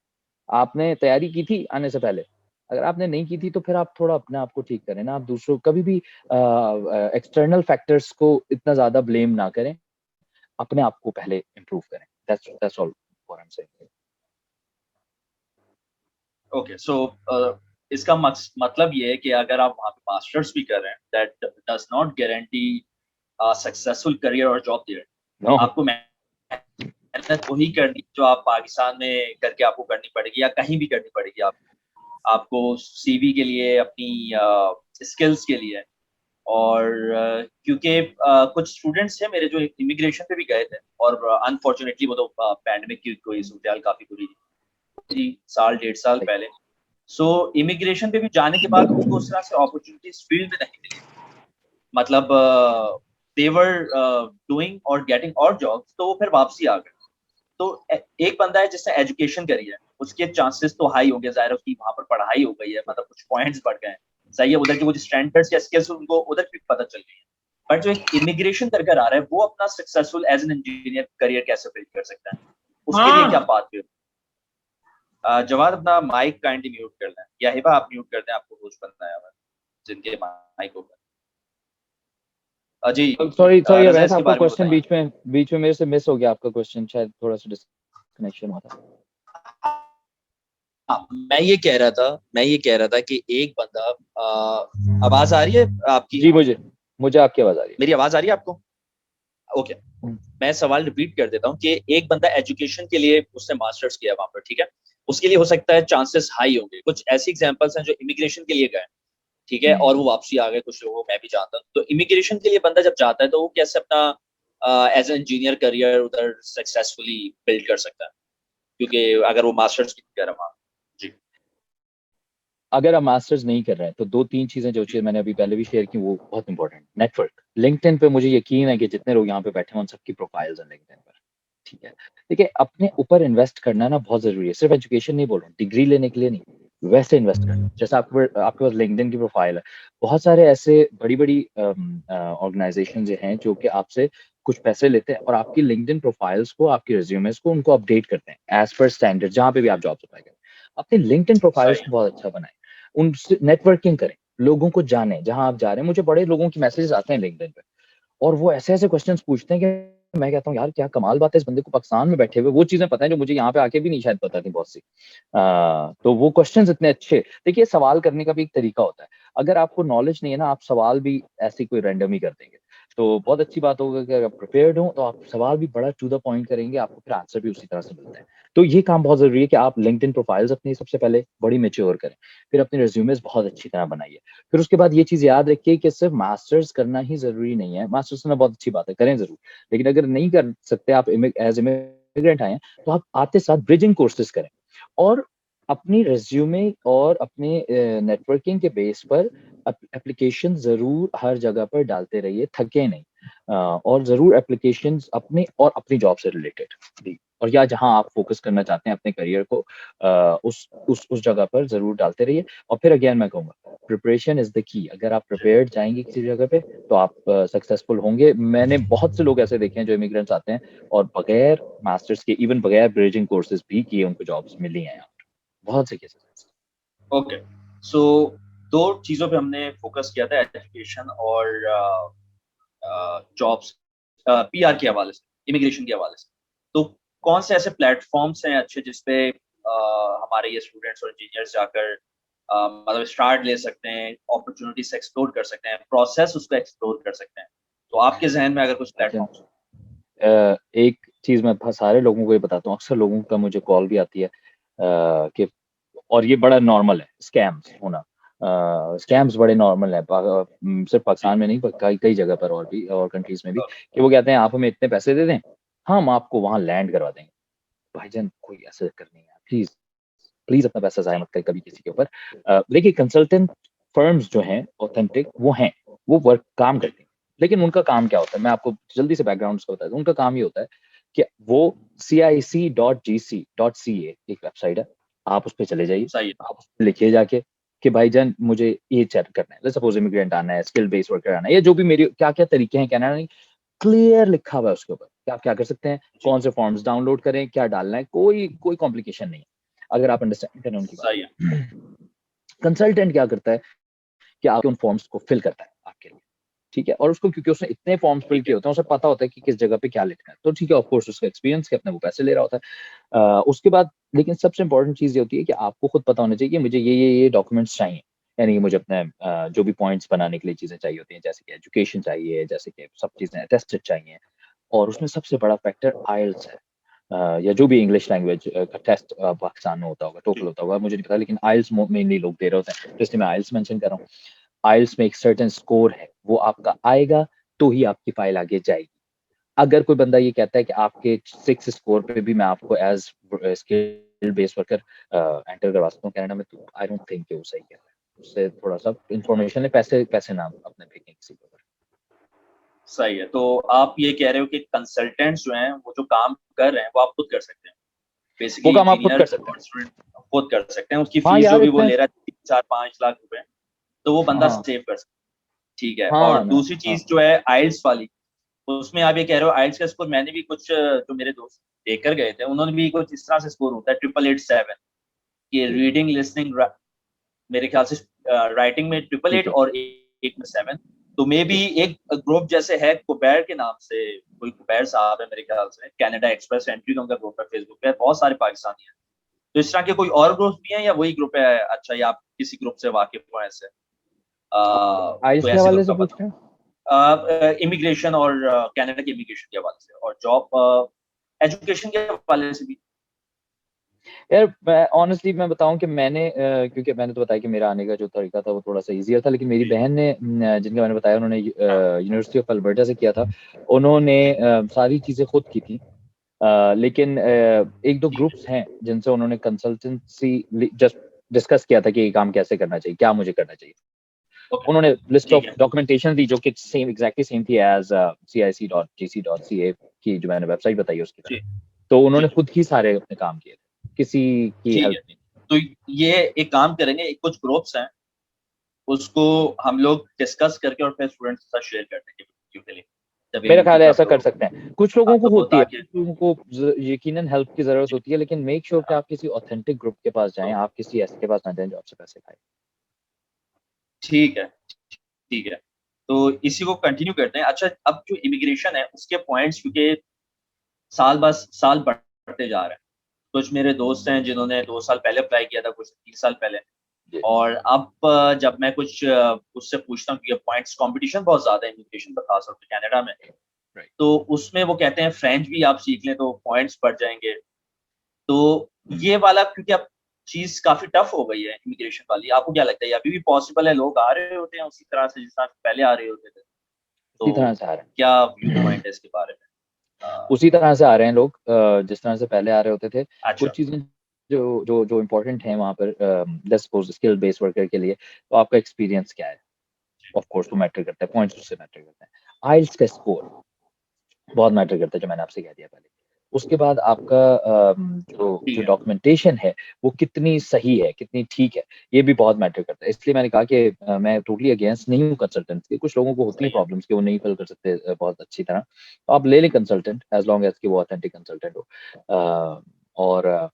आपने तैयारी की थी आने से पहले? अगर आपने नहीं की थी तो फिर आप थोड़ा अपने आप को ठीक करें ना, आप दूसरों कभी भी एक्सटर्नल फैक्टर्स को इतना ज़्यादा ब्लेम ना करें, अपने आप को पहले इम्प्रूव करें। That's all what I am saying. Okay so इसका मतलब ये है कि अगर आप वहाँ पे मास्टर्स भी कर रहे हैं, that does not guarantee successful career और जॉब देयर। नो आपको मेहनत वही करनी जो आप पाकिस्तान में करके आपको करनी पड़ेगी या कहीं भी करनी पड़ेगी आपको सीवी के लिए, अपनी स्किल्स के लिए और क्योंकि कुछ स्टूडेंट्स थे मेरे जो इमिग्रेशन पे भी गए थे और अनफॉर्चुनेटली वो तो पैंडेमिक की कोई सूरत काफ़ी बुरी थी, साल, डेढ़ साल राइट। पहले। सो इमिग्रेशन पे भी जाने के बाद उनको उस तरह से अपॉर्चुनिटीज़ फील्ड में नहीं मिली। मतलब दे वर डूइंग और गेटिंग और जॉब्स तो वो फिर वापसी आ गए। तो एक बंदा है जिसने एजुकेशन करी है, उसके चांसेस तो हाई होंगे, ज़ाहिर है उसकी वहाँ पर पढ़ाई हो गई है, मतलब कुछ पॉइंट्स बढ़ गए हैं। सही है, उधर के कुछ स्टैंडर्ड्स या स्किल्स उनको उधर की पता चल गई है। बट जो एक इमिग्रेशन कर कर आ रहा है, वो अपना successful as an engineer career कैसे बिल्ड कर सकता है? उसके लिए क्या पाथवे जवाद अपना माइक काइंडली म्यूट कर लें या हिबा आप म्यूट कर दें, आपको होस्ट बनाया हुआ है, जिनके माइक ओपन जी सॉरी सॉरी रज़ा अवैस इसके आपका बारे में क्वेश्चन बताइए। बीच में मेरे से मिस हो गया आपका क्वेश्चन शायद थोड़ा-सा डिस्कनेक्शन हुआ था। हाँ, मैं ये कह रहा था कि एक बंदा आवाज़ आ रही है आपकी? जी, मुझे आपकी आवाज़ आ रही है। मेरी आवाज़ आ रही है आपको? ओके, हुँ, मैं सवाल रिपीट कर देता हूँ कि एक बंदा एजुकेशन के लिए उसने मास्टर्स किया वहाँ पर, ठीक है? उसके लिए हो सकता है चांसेस हाई होंगे। कुछ ऐसी एग्ज़ाम्पल्स हैं जो इमिग्रेशन के लिए गए, ठीक है? और हुँ। वो वापसी आ गए, कुछ लोगों को मैं भी जानता हूँ। तो इमिग्रेशन के लिए बंदा जब जाता है तो वो कैसे अपना एज़ एन इंजीनियर करियर उधर सक्सेसफुली बिल्ड कर सकता है? क्योंकि अगर वो मास्टर्स की कह रहा है वहाँ। जी, अगर आप मास्टर्स नहीं कर रहे हैं, तो 2-3 चीज़ें जो जी, चीज़ मैंने अभी पहले भी शेयर की, वो बहुत इम्पोर्टेंट है। नेटवर्क, लिंक्डइन पे मुझे यकीन है कि जितने लोग यहाँ पे बैठे हैं, उन सबकी प्रोफाइल्स हैं लिंक्डइन पर, ठीक है? देखिए, अपने ऊपर इन्वेस्ट करना ना बहुत ज़रूरी है। सिर्फ़ एजुकेशन नहीं बोल रहा हूँ, डिग्री लेने के लिए नहीं, वैसे इन्वेस्ट करना। जैसे आपके पास लिंक्डइन की प्रोफाइल है, बहुत सारे ऐसे बड़ी-बड़ी ऑर्गनाइज़ेशंस हैं, जो कि आपसे कुछ पैसे लेते हैं और आपकी लिंक्डइन प्रोफाइल्स को, आपके रिज़्यूमेस को, उनको अपडेट करते हैं, एज़ पर स्टैंडर्ड, जहाँ पे भी आप जॉब्स अप्लाई करें। अपनी लिंक्डइन प्रोफाइल्स सही को बहुत अच्छा बनाएँ। उनसे नेटवर्किंग करें, लोगों को जानें, जहाँ आप जा रहे हैं। मुझे बड़े लोगों के मैसेजेस आते हैं लिंक्डइन पे और वो ऐसे-ऐसे क्वेश्चन्स पूछते हैं कि मैं कहता हूँ यार क्या कमाल बात है इस बंदे को पाकिस्तान में बैठे हुए वो चीज़ें पता है जो मुझे यहाँ पे आके भी नहीं शायद पता थी बहुत सी। तो वो क्वेश्चन्स इतने अच्छे देखिए सवाल करने का भी एक तरीका होता है। अगर आपको नॉलेज नहीं है ना आप सवाल भी ऐसे ही कोई रैंडम ही कर देंगे। तो बहुत अच्छी बात होगा कि अगर आप प्रिपेयर्ड हो तो आप सवाल भी बड़ा टू द पॉइंट करेंगे, आपको फिर आंसर भी उसी तरह से मिलता है। तो ये काम बहुत ज़रूरी है कि आप लिंक्डइन प्रोफाइल्स अपनी सबसे पहले बड़ी मैच्योर करें। फिर अपने रिज्यूमेस बहुत अच्छी तरह बनाइए। फिर उसके बाद ये चीज़ याद रखिए कि सिर्फ़ मास्टर्स करना ही ज़रूरी नहीं है। मास्टर्स करना बहुत अच्छी बात है, करें ज़रूर। लेकिन अगर नहीं कर सकते आप एज़ इमिग्रेंट आए हैं, तो आप आते साथ ब्रिजिंग कोर्सेज़ करें और अपनी रिज़्यूमे और अपने नेटवर्किंग के बेस पर एप्लीकेशन ज़रूर हर जगह पर डालते रहिए, थकें नहीं। और ज़रूर एप्लीकेशंस अपने और अपनी जॉब से रिलेटेड भी, और या जहाँ आप फोकस करना चाहते हैं अपने करियर को, उस जगह पर ज़रूर डालते रहिए। और फिर अगेन मैं कहूँगा, प्रिपरेशन इज़ द की। अगर आप प्रिपेयर्ड जाएँगे किसी जगह पे, तो आप सक्सेसफुल होंगे। मैंने बहुत से लोग ऐसे देखे हैं जो इमिग्रेंट्स आते हैं और बगैर मास्टर्स के, इवन बगैर ब्रिजिंग कोर्सेज़ भी किए, उनको जॉब्स मिली हैं यहाँ पर। बहुत से केसेस हैं। ओके, सो 2 चीज़ों पे हमने फोकस किया था, एजुकेशन और जॉब्स, पीआर के हवाले से, इमिग्रेशन के हवाले से। तो कौन से ऐसे प्लेटफ़ॉर्म्स हैं अच्छे जिस पे हमारे ये स्टूडेंट्स और इंजीनियर्स जाकर मतलब स्टार्ट ले सकते हैं, अपॉर्च्युनिटीज़ एक्सप्लोर कर सकते हैं, प्रोसेस उसको एक्सप्लोर कर सकते हैं। तो आपके ज़हन में अगर कुछ भाईजान, प्लेटफ़ॉर्म्स हो? एक चीज़ मैं सारे लोगों को ये बताता हूँ, अक्सर लोगों का मुझे कॉल भी आती है कि, और ये बड़ा नॉर्मल है स्कैम्स होना। जी, स्कैम्स बड़े नॉर्मल है, सिर्फ जी, पाकिस्तान में नहीं, कई कई जगह पर और भी, और कंट्रीज में भी, ओके, कि वो कहते हैं आप हमें इतने पैसे दे दें, हम आपको वहाँ लैंड करवा देंगे। भाईजान, कोई ऐसा चक्कर नहीं है, प्लीज प्लीज अपना पैसा ज़ाया मत करें कभी किसी के ऊपर। देखिए, कंसल्टेंट फर्म्स जो हैं ऑथेंटिक, वो हैं, वो वर्क काम जी, करती हैं। लेकिन उनका काम क्या होता है, मैं आपको जल्दी से बैकग्राउंड उसका बता दूं। उनका काम ये होता है कि वो cic.gc.ca एक वेबसाइट है, आप उस पे चले जाइए, सही है। आप उस पे लिखिए जाके कि भाईजान मुझे ये चेक करना है, सपोज इमिग्रेंट आना है, स्किल बेस्ड वर्कर आना है, या जो भी मेरी क्या क्या तरीके हैं कहना नहीं, क्लियर लिखा हुआ है उसके ऊपर कि आप क्या कर सकते हैं, जी, कौन से फॉर्म्स डाउनलोड करें, क्या डालना है, कोई कोई कॉम्प्लिकेशन नहीं है, अगर आप अंडरस्टैंड करें उनकी सही है। बात। कंसल्टेंट क्या करता है कि आपके उन फॉर्म्स को फिल करता है आपके लिए, ठीक है, और उसको क्योंकि उसने इतने फॉर्म्स फिल ठीक है, किए होते हैं, उसे पता होता है कि किस जगह पे क्या लिखना है, तो ठीक है, ऑफ कोर्स उसका एक्सपीरियंस के अपने वो पैसे ले रहा होता है। उसके बाद लेकिन सबसे इंपॉर्टेंट चीज़ ये होती है कि आपको खुद पता होना चाहिए कि मुझे ये डॉक्यूमेंट्स चाहिए, यानी कि मुझे अपने जो भी पॉइंट्स बनाने के लिए चीज़ें चाहिए होती हैं, जैसे कि एजुकेशन चाहिए, जैसे कि सब चीज़ें अटेस्टेड चाहिए, और उसमें सबसे बड़ा फैक्टर आइल्स है। या जो भी इंग्लिश लैंग्वेज का टेस्ट पाकिस्तान में होता होगा, टोफल जी, होता होगा, मुझे नहीं पता, लेकिन आइल्स मेनली लोग दे रहे होते हैं, तो इसलिए मैं आइल्स मेंशन कर रहा हूँ। आइल्स में एक सर्टेन स्कोर है, वो आपका आएगा तो ही आपकी फाइल आगे जाएगी। अगर कोई बंदा ये कहता है कि आपके 6 स्कोर पे भी मैं आपको as skilled based worker enter करवा सकता हूँ कनाडा में, तो आई डोंट थिंक कि वो सही कह रहा है। उससे थोड़ा-सा इन्फॉर्मेशन है, पैसे पैसे ना अपने फेंकें किसी के ऊपर। सही है। तो आप ये कह रहे हो कि कंसल्टेंट्स जो हैं, वो जो काम कर रहे हैं, वो आप खुद कर सकते हैं। वो बेसिकली काम आप खुद इंजीनियर कर सकते और हैं। स्टूडेंट खुद कर सकते हैं। उसकी हाँ फीस जो यार, भी वो इतने ले रहा है 3, 4, 5 लाख रुपए, तो वो बंदा हाँ, सेव कर सकता है। ठीक है। और हाँ ना, दूसरी हाँ, चीज़ जो है आइल्स वाली, उसमें आप ये कह रहे हो आइल्स का स्कोर, मैंने भी कुछ जो मेरे दोस्त देकर गए थे, उन्होंने भी कुछ इस तरह से स्कोर होता है 887 कि जी, रीडिंग, लिसनिंग, मेरे ख्याल से राइटिंग में 888 ठीक है, और एक में 7। तो मे बी जी। एक ग्रुप जैसे है कुबैर के नाम से, कोई कुबैर साहब है मेरे ख्याल से, कनाडा एक्सप्रेस एंट्री का उनका ग्रुप है फेसबुक पे, बहुत सारे पाकिस्तानी हैं। तो इस तरह के कोई और ग्रुप भी हैं या वही ग्रुप है? अच्छा, या आप किसी ग्रुप से वाकिफ हो ऐसे? आइल्स कोई के ऐसे हवाले ग्रुप से का पूछ पता रहे हैं? हो? इमिग्रेशन और कनाडा के इमिग्रेशन के हवाले से, और जॉब, एजुकेशन के हवाले से भी। यार, मैं ऑनेस्टली मैं बताऊँ कि मैंने क्योंकि मैंने तो बताया कि मेरा आने का जो तरीका था वो थोड़ा-सा ईज़ियर था, लेकिन मेरी जी, बहन ने जिनका मैंने बताया, उन्होंने हाँ, यूनिवर्सिटी ऑफ अल्बर्टा से किया था। उन्होंने जी, सारी चीज़ें खुद की थी। लेकिन 1-2 ठीक है, ग्रुप्स हैं जिनसे उन्होंने कंसल्टेंसी जस्ट डिस्कस किया था कि ये काम कैसे करना चाहिए, क्या मुझे करना चाहिए। ओके, उन्होंने लिस्ट ठीक ऑफ है, डॉक्यूमेंटेशन दी जो कि सेम एग्ज़ैक्टली सेम थी एज़ cic.gc.ca की जो मैंने वेबसाइट बताई उसकी तरह। जी, तो जी, उन्होंने खुद ही सारे अपने काम किए थे। किसी की ठीक हेल्प है। नहीं। तो ये एक काम करेंगे, कुछ ग्रुप्स हैं, उसको हम लोग डिस्कस करके और फिर स्टूडेंट्स के साथ शेयर कर देंगे वीडियो के लिए, मेरा अवेलेबिलिटी ख़्याल है का ऐसा कर प्रो। सकते हैं। कुछ लोगों हाँ, को तो होती है, ताकि कुछ लोगों को यकीनन हेल्प की ज़रूरत जी, होती है, लेकिन मेक श्योर कि हाँ, आप किसी ऑथेंटिक ग्रुप के पास जाएँ, तो आप किसी ऐसे के पास ना जाएँ जो आपसे पैसे खाए। ठीक है, ठीक है। तो इसी को कंटिन्यू करते हैं। अच्छा, अब जो इमिग्रेशन है उसके पॉइंट्स, क्योंकि साल बढ़ते जा रहे हैं। कुछ मेरे दोस्त हैं जिन्होंने 2 साल पहले अप्लाई किया था, कुछ 3 साल पहले। जी, और अब जब मैं कुछ उससे पूछता हूँ, क्योंकि पॉइंट्स कॉम्पिटिशन बहुत ज़्यादा है इमिग्रेशन का, खास तौर पे कनाडा में। राइट। तो उसमें वो कहते हैं फ्रेंच भी आप सीख लें तो पॉइंट्स बढ़ जाएँगे। तो ये वाला, क्योंकि अब चीज़ काफ़ी टफ हो गई है इमिग्रेशन वाली, आपको क्या लगता है ये अभी भी पॉसिबल है? लोग आ रहे होते हैं उसी तरह से जिस तरह से पहले आ रहे होते थे? उसी तरह तो से आ रहे क्या व्यू हैं। पॉइंट है इसके बारे में? उसी तरह से आ रहे हैं लोग, जिस तरह से पहले आ रहे होते थे। अच्छा, कुछ चीज़ें जो इम्पोर्टेंट हैं वहाँ पर, let's suppose skill based worker के लिए, तो आपका एक्सपीरियंस क्या है? ऑफ कोर्स वो मैटर करता है, पॉइंट्स उससे मैटर करते हैं। आइल्स का स्कोर बहुत मैटर करता है, जो मैंने आपसे कह दिया पहले। उसके बाद आपका जो ठीक जो है। डॉक्यूमेंटेशन है वो कितनी सही है, कितनी ठीक है, ये भी बहुत मैटर करता है। इसलिए मैंने कहा कि मैं टोटली अगेंस्ट नहीं हूँ कंसल्टेंट्स के। कुछ लोगों को होती है सही है। प्रॉब्लम्स कि वो नहीं फिल कर सकते बहुत अच्छी तरह, तो आप ले लें कंसल्टेंट, एज़ लॉन्ग एज़ कि वो ऑथेंटिक कंसल्टेंट हो। और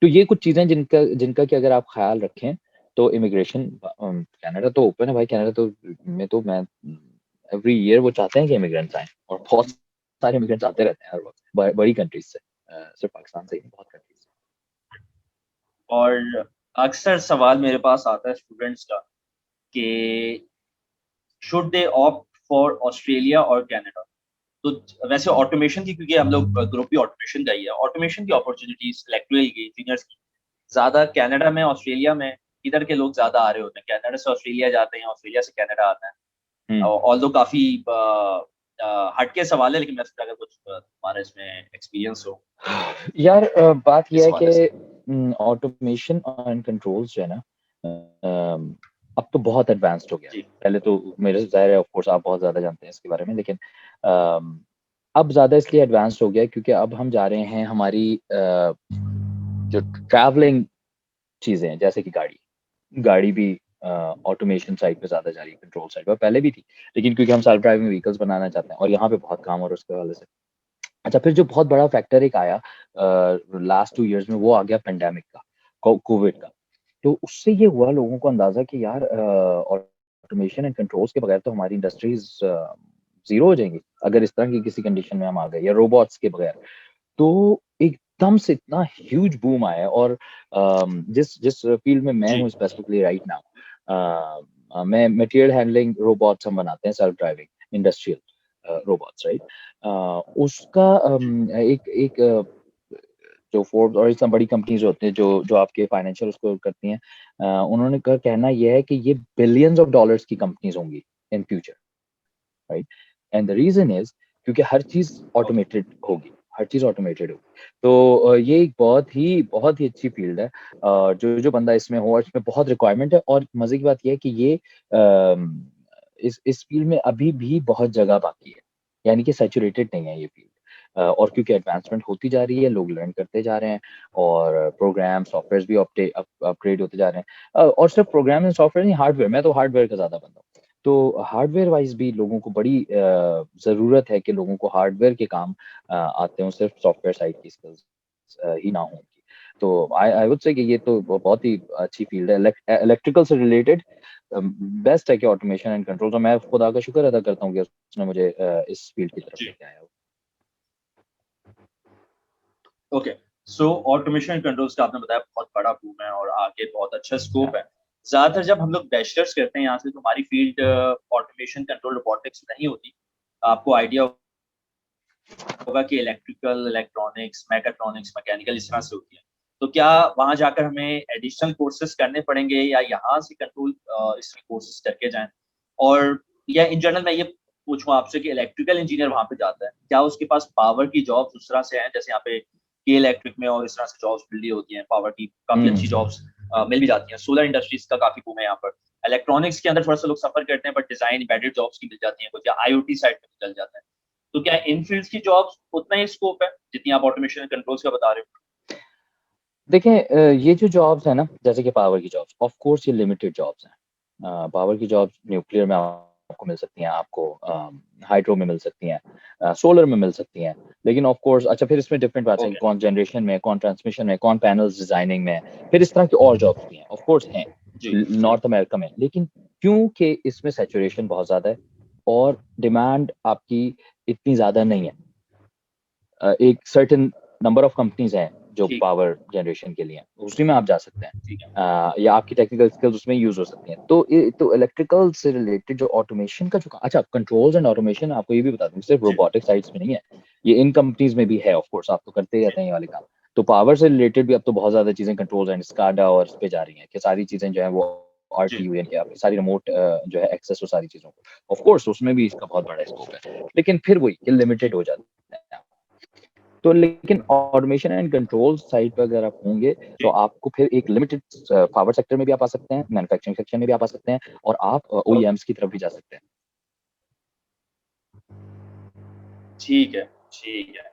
तो ये कुछ चीज़ें जिनका जिनका कि अगर आप ख़्याल रखें तो इमिग्रेशन कनाडा तो ओपन है भाई, कनाडा तो मैं एवरी ईयर वो चाहते हैं कि इमिग्रेंट्स आएँ, और बहुत सारे इमिग्रेंट्स आते रहते हैं हर वक़्त, बड़ी कंट्रीज़ से, सिर्फ़ पाकिस्तान से ही नहीं, बहुत कंट्रीज़ से। और अक्सर सवाल मेरे पास आता है स्टूडेंट्स का कि should they opt for Australia और कनाडा? तो वैसे ऑटोमेशन की, क्योंकि हम लोग ग्रुप भी ऑटोमेशन का ही है, ऑटोमेशन की अपॉर्चुनिटीज़ इलेक्ट्रिकल की, इंजीनियर्स की ज़्यादा कनाडा में, ऑस्ट्रेलिया में, किधर के लोग ज़्यादा आ रहे होते हैं? कनाडा से ऑस्ट्रेलिया जाते हैं, ऑस्ट्रेलिया से कनाडा आता है। हुँ। ऑल्दो काफ़ी हट के सवाल है, लेकिन मैं सोचा अगर कुछ तुम्हारा इसमें एक्सपीरियंस हो यार बात ये इस है हवाले से। कि ऑटोमेशन एंड कंट्रोल्स जो है ना, अब तो बहुत एडवांस्ड हो गया है। जी, पहले तो मेरे से ज़ाहिर है, ऑफ कोर्स आप बहुत ज़्यादा जानते हैं इसके बारे में, लेकिन अम, अब ज़्यादा इसलिए एडवांस्ड हो गया है क्योंकि अब हम जा रहे हैं हमारी जो ट्रैवलिंग चीज़ें हैं, जैसे कि गाड़ी। गाड़ी भी ऑटोमेशन साइड पे ज़्यादा जा रही है, कंट्रोल साइड पे, पहले भी थी। लेकिन क्योंकि हम सेल्फ ड्राइविंग व्हीकल्स बनाना चाहते हैं और यहाँ पे बहुत काम हो रहा है उसके हवाले से। अच्छा, फिर जो बहुत बड़ा फैक्टर एक आया लास्ट 2 इयर्स में, वो आ गया पैंडेमिक का, कोविड का। तो उससे ये हुआ लोगों को अंदाज़ा कि यार ऑटोमेशन एंड कंट्रोल्स के बगैर तो हमारी इंडस्ट्रीज़ ज़ीरो हो जाएँगी, अगर इस तरह की किसी कंडीशन में हम आ गए, या रोबोट्स के बगैर। तो एकदम से इतना ह्यूज बूम आया है। और जिस जिस फील्ड में मैं जी, हूँ स्पेसिफिकली राइट नाउ, मैं मटेरियल हैंडलिंग रोबोट्स हम बनाते हैं, self driving industrial robots, right? उसका जी। एक एक जो फोर्ब्स और ये सब बड़ी कंपनीज होती हैं जो जो आपके फाइनेंशियल उसको करती हैं, उन्होंने का कहना ये है कि ये बिलियंस ऑफ डॉलर्स की कंपनीज होंगी in future, right? And the reason is क्योंकि हर चीज़ ओके, ऑटोमेटेड होगी, हर चीज़ ऑटोमेटेड होगी। तो ये एक बहुत ही अच्छी फ़ील्ड है। जो बंदा इसमें हो और इसमें बहुत रिक्वायरमेंट है, और मज़े की बात ये है कि ये इस फ़ील्ड में अभी भी बहुत जगह बाकी है। यानी कि सैचुरेटेड नहीं है ये फ़ील्ड। और क्योंकि एडवांसमेंट होती जा रही है, लोग लर्न करते जा रहे हैं, और प्रोग्राम, सॉफ्टवेयर्स भी अपग्रेड होते जा रहे हैं। और सिर्फ़ प्रोग्राम एंड सॉफ्टवेयर नहीं, हार्डवेयर, मैं तो हार्डवेयर का ज़्यादा बंदा हूँ। तो हार्डवेयर वाइज़ भी लोगों को बड़ी ज़रूरत है कि लोगों को हार्डवेयर के काम आते हों, सिर्फ़ सॉफ्टवेयर साइड की स्किल्स ही ना हों उनकी। तो आई आई वुड से कि ये तो बहुत ही अच्छी फ़ील्ड है। इलेक्ट्रिकल से रिलेटेड बेस्ट है कि ऑटोमेशन एंड कंट्रोल, तो मैं खुदा का शुक्र अदा करता हूँ कि उसने मुझे इस फ़ील्ड की तरफ जी। लेके आया हो। Okay, so automation and controls का आपने बताया बहुत बड़ा बूम है और आगे बहुत अच्छा स्कोप है। ज़्यादातर जब हम लोग बैचलर्स करते हैं यहाँ से, तो हमारी फील्ड ऑटोमेशन, कंट्रोल, रोबोटिक्स नहीं होती। आपको आइडिया होगा कि इलेक्ट्रिकल, इलेक्ट्रॉनिक्स, मैकाट्रॉनिक्स, मैकेनिकल इस तरह से होती है। तो क्या वहाँ जाकर हमें एडिशनल कोर्सेज़ करने पड़ेंगे, या यहाँ से कंट्रोल इसके कोर्सेज़ करके जाएँ? और या इन जनरल मैं ये पूछूँ आपसे कि इलेक्ट्रिकल इंजीनियर वहाँ पे जाता है, क्या उसके पास पावर की जॉब्स उस तरह से हैं, जैसे यहाँ पे के इलेक्ट्रिक में और इस तरह से जॉब्स मिल रही होती हैं, पावर की काफ़ी अच्छी हुँ। जॉब्स मिल भी जाती हैं। सोलर इंडस्ट्रीज़ का काफ़ी बूम है यहाँ पर। इलेक्ट्रॉनिक्स के अंदर थोड़ा-सा लोग सफ़र करते हैं, बट डिज़ाइन एम्बेडेड जॉब्स की मिल जाती हैं कुछ, या आईओटी साइड पे चल जाते हैं। तो क्या इन फील्ड्स की जॉब्स उतना ही स्कोप है, जितनी आप ऑटोमेशन एंड कंट्रोल्स का बता रहे हो? देखें ये जो जॉब्स हैं ना, जैसे कि पावर की जॉब्स, ऑफ कोर्स ये लिमिटेड जॉब्स हैं। पावर की जॉब्स न्यूक्लियर में आपको मिल सकती हैं, आपको हाइड्रो में मिल सकती हैं, सोलर में मिल सकती हैं। लेकिन ऑफ कोर्स अच्छा, फिर इसमें डिफरेंट बातें हैं कि ओके, कौन जनरेशन में है, कौन ट्रांसमिशन में है, कौन पैनल्स डिज़ाइनिंग में है। फिर इस तरह की और जॉब्स भी हैं, ऑफ कोर्स हैं, जी, ल जी, नॉर्थ अमेरिका में। लेकिन क्योंकि इसमें सैचुरेशन बहुत ज़्यादा है और डिमांड आपकी इतनी ज़्यादा नहीं है। एक सर्टेन नंबर ऑफ कंपनीज़ हैं जो ठीक पावर जनरेशन के लिए हैं, उसी में आप जा सकते हैं। ठीक है। या आपकी टेक्निकल स्किल्स उसमें यूज़ हो सकती हैं। तो इलेक्ट्रिकल से रिलेटेड जो ऑटोमेशन का जो अच्छा, कंट्रोल्स एंड ऑटोमेशन आपको ये भी बता दूँ, सिर्फ जी, रोबोटिक साइड्स में नहीं है। ये इन कंपनीज़ में भी है, ऑफ कोर्स आप तो करते ही जी, रहते हैं ये वाले काम। तो पावर से रिलेटेड भी अब तो बहुत ज़्यादा चीज़ें कंट्रोल्स एंड स्काडा और इस पे जा रही हैं कि सारी चीज़ें जो हैं वो जी, आरटीयू, यानी कि आपकी सारी रिमोट जो है एक्सेस हो सारी चीज़ों को। ऑफ कोर्स उसमें भी इसका बहुत बड़ा स्कोप है। लेकिन फिर वही कि लिमिटेड जी, हो जाता है। तो लेकिन ऑटोमेशन एंड कंट्रोल साइड पे अगर आप होंगे, तो जी, आपको फिर एक लिमिटेड पावर सेक्टर में भी आप आ सकते हैं, मैन्युफैक्चरिंग सेक्शन में भी आप आ सकते हैं, और आप ओके। ओईएम्स की तरफ भी जा सकते हैं। ठीक है, ठीक है।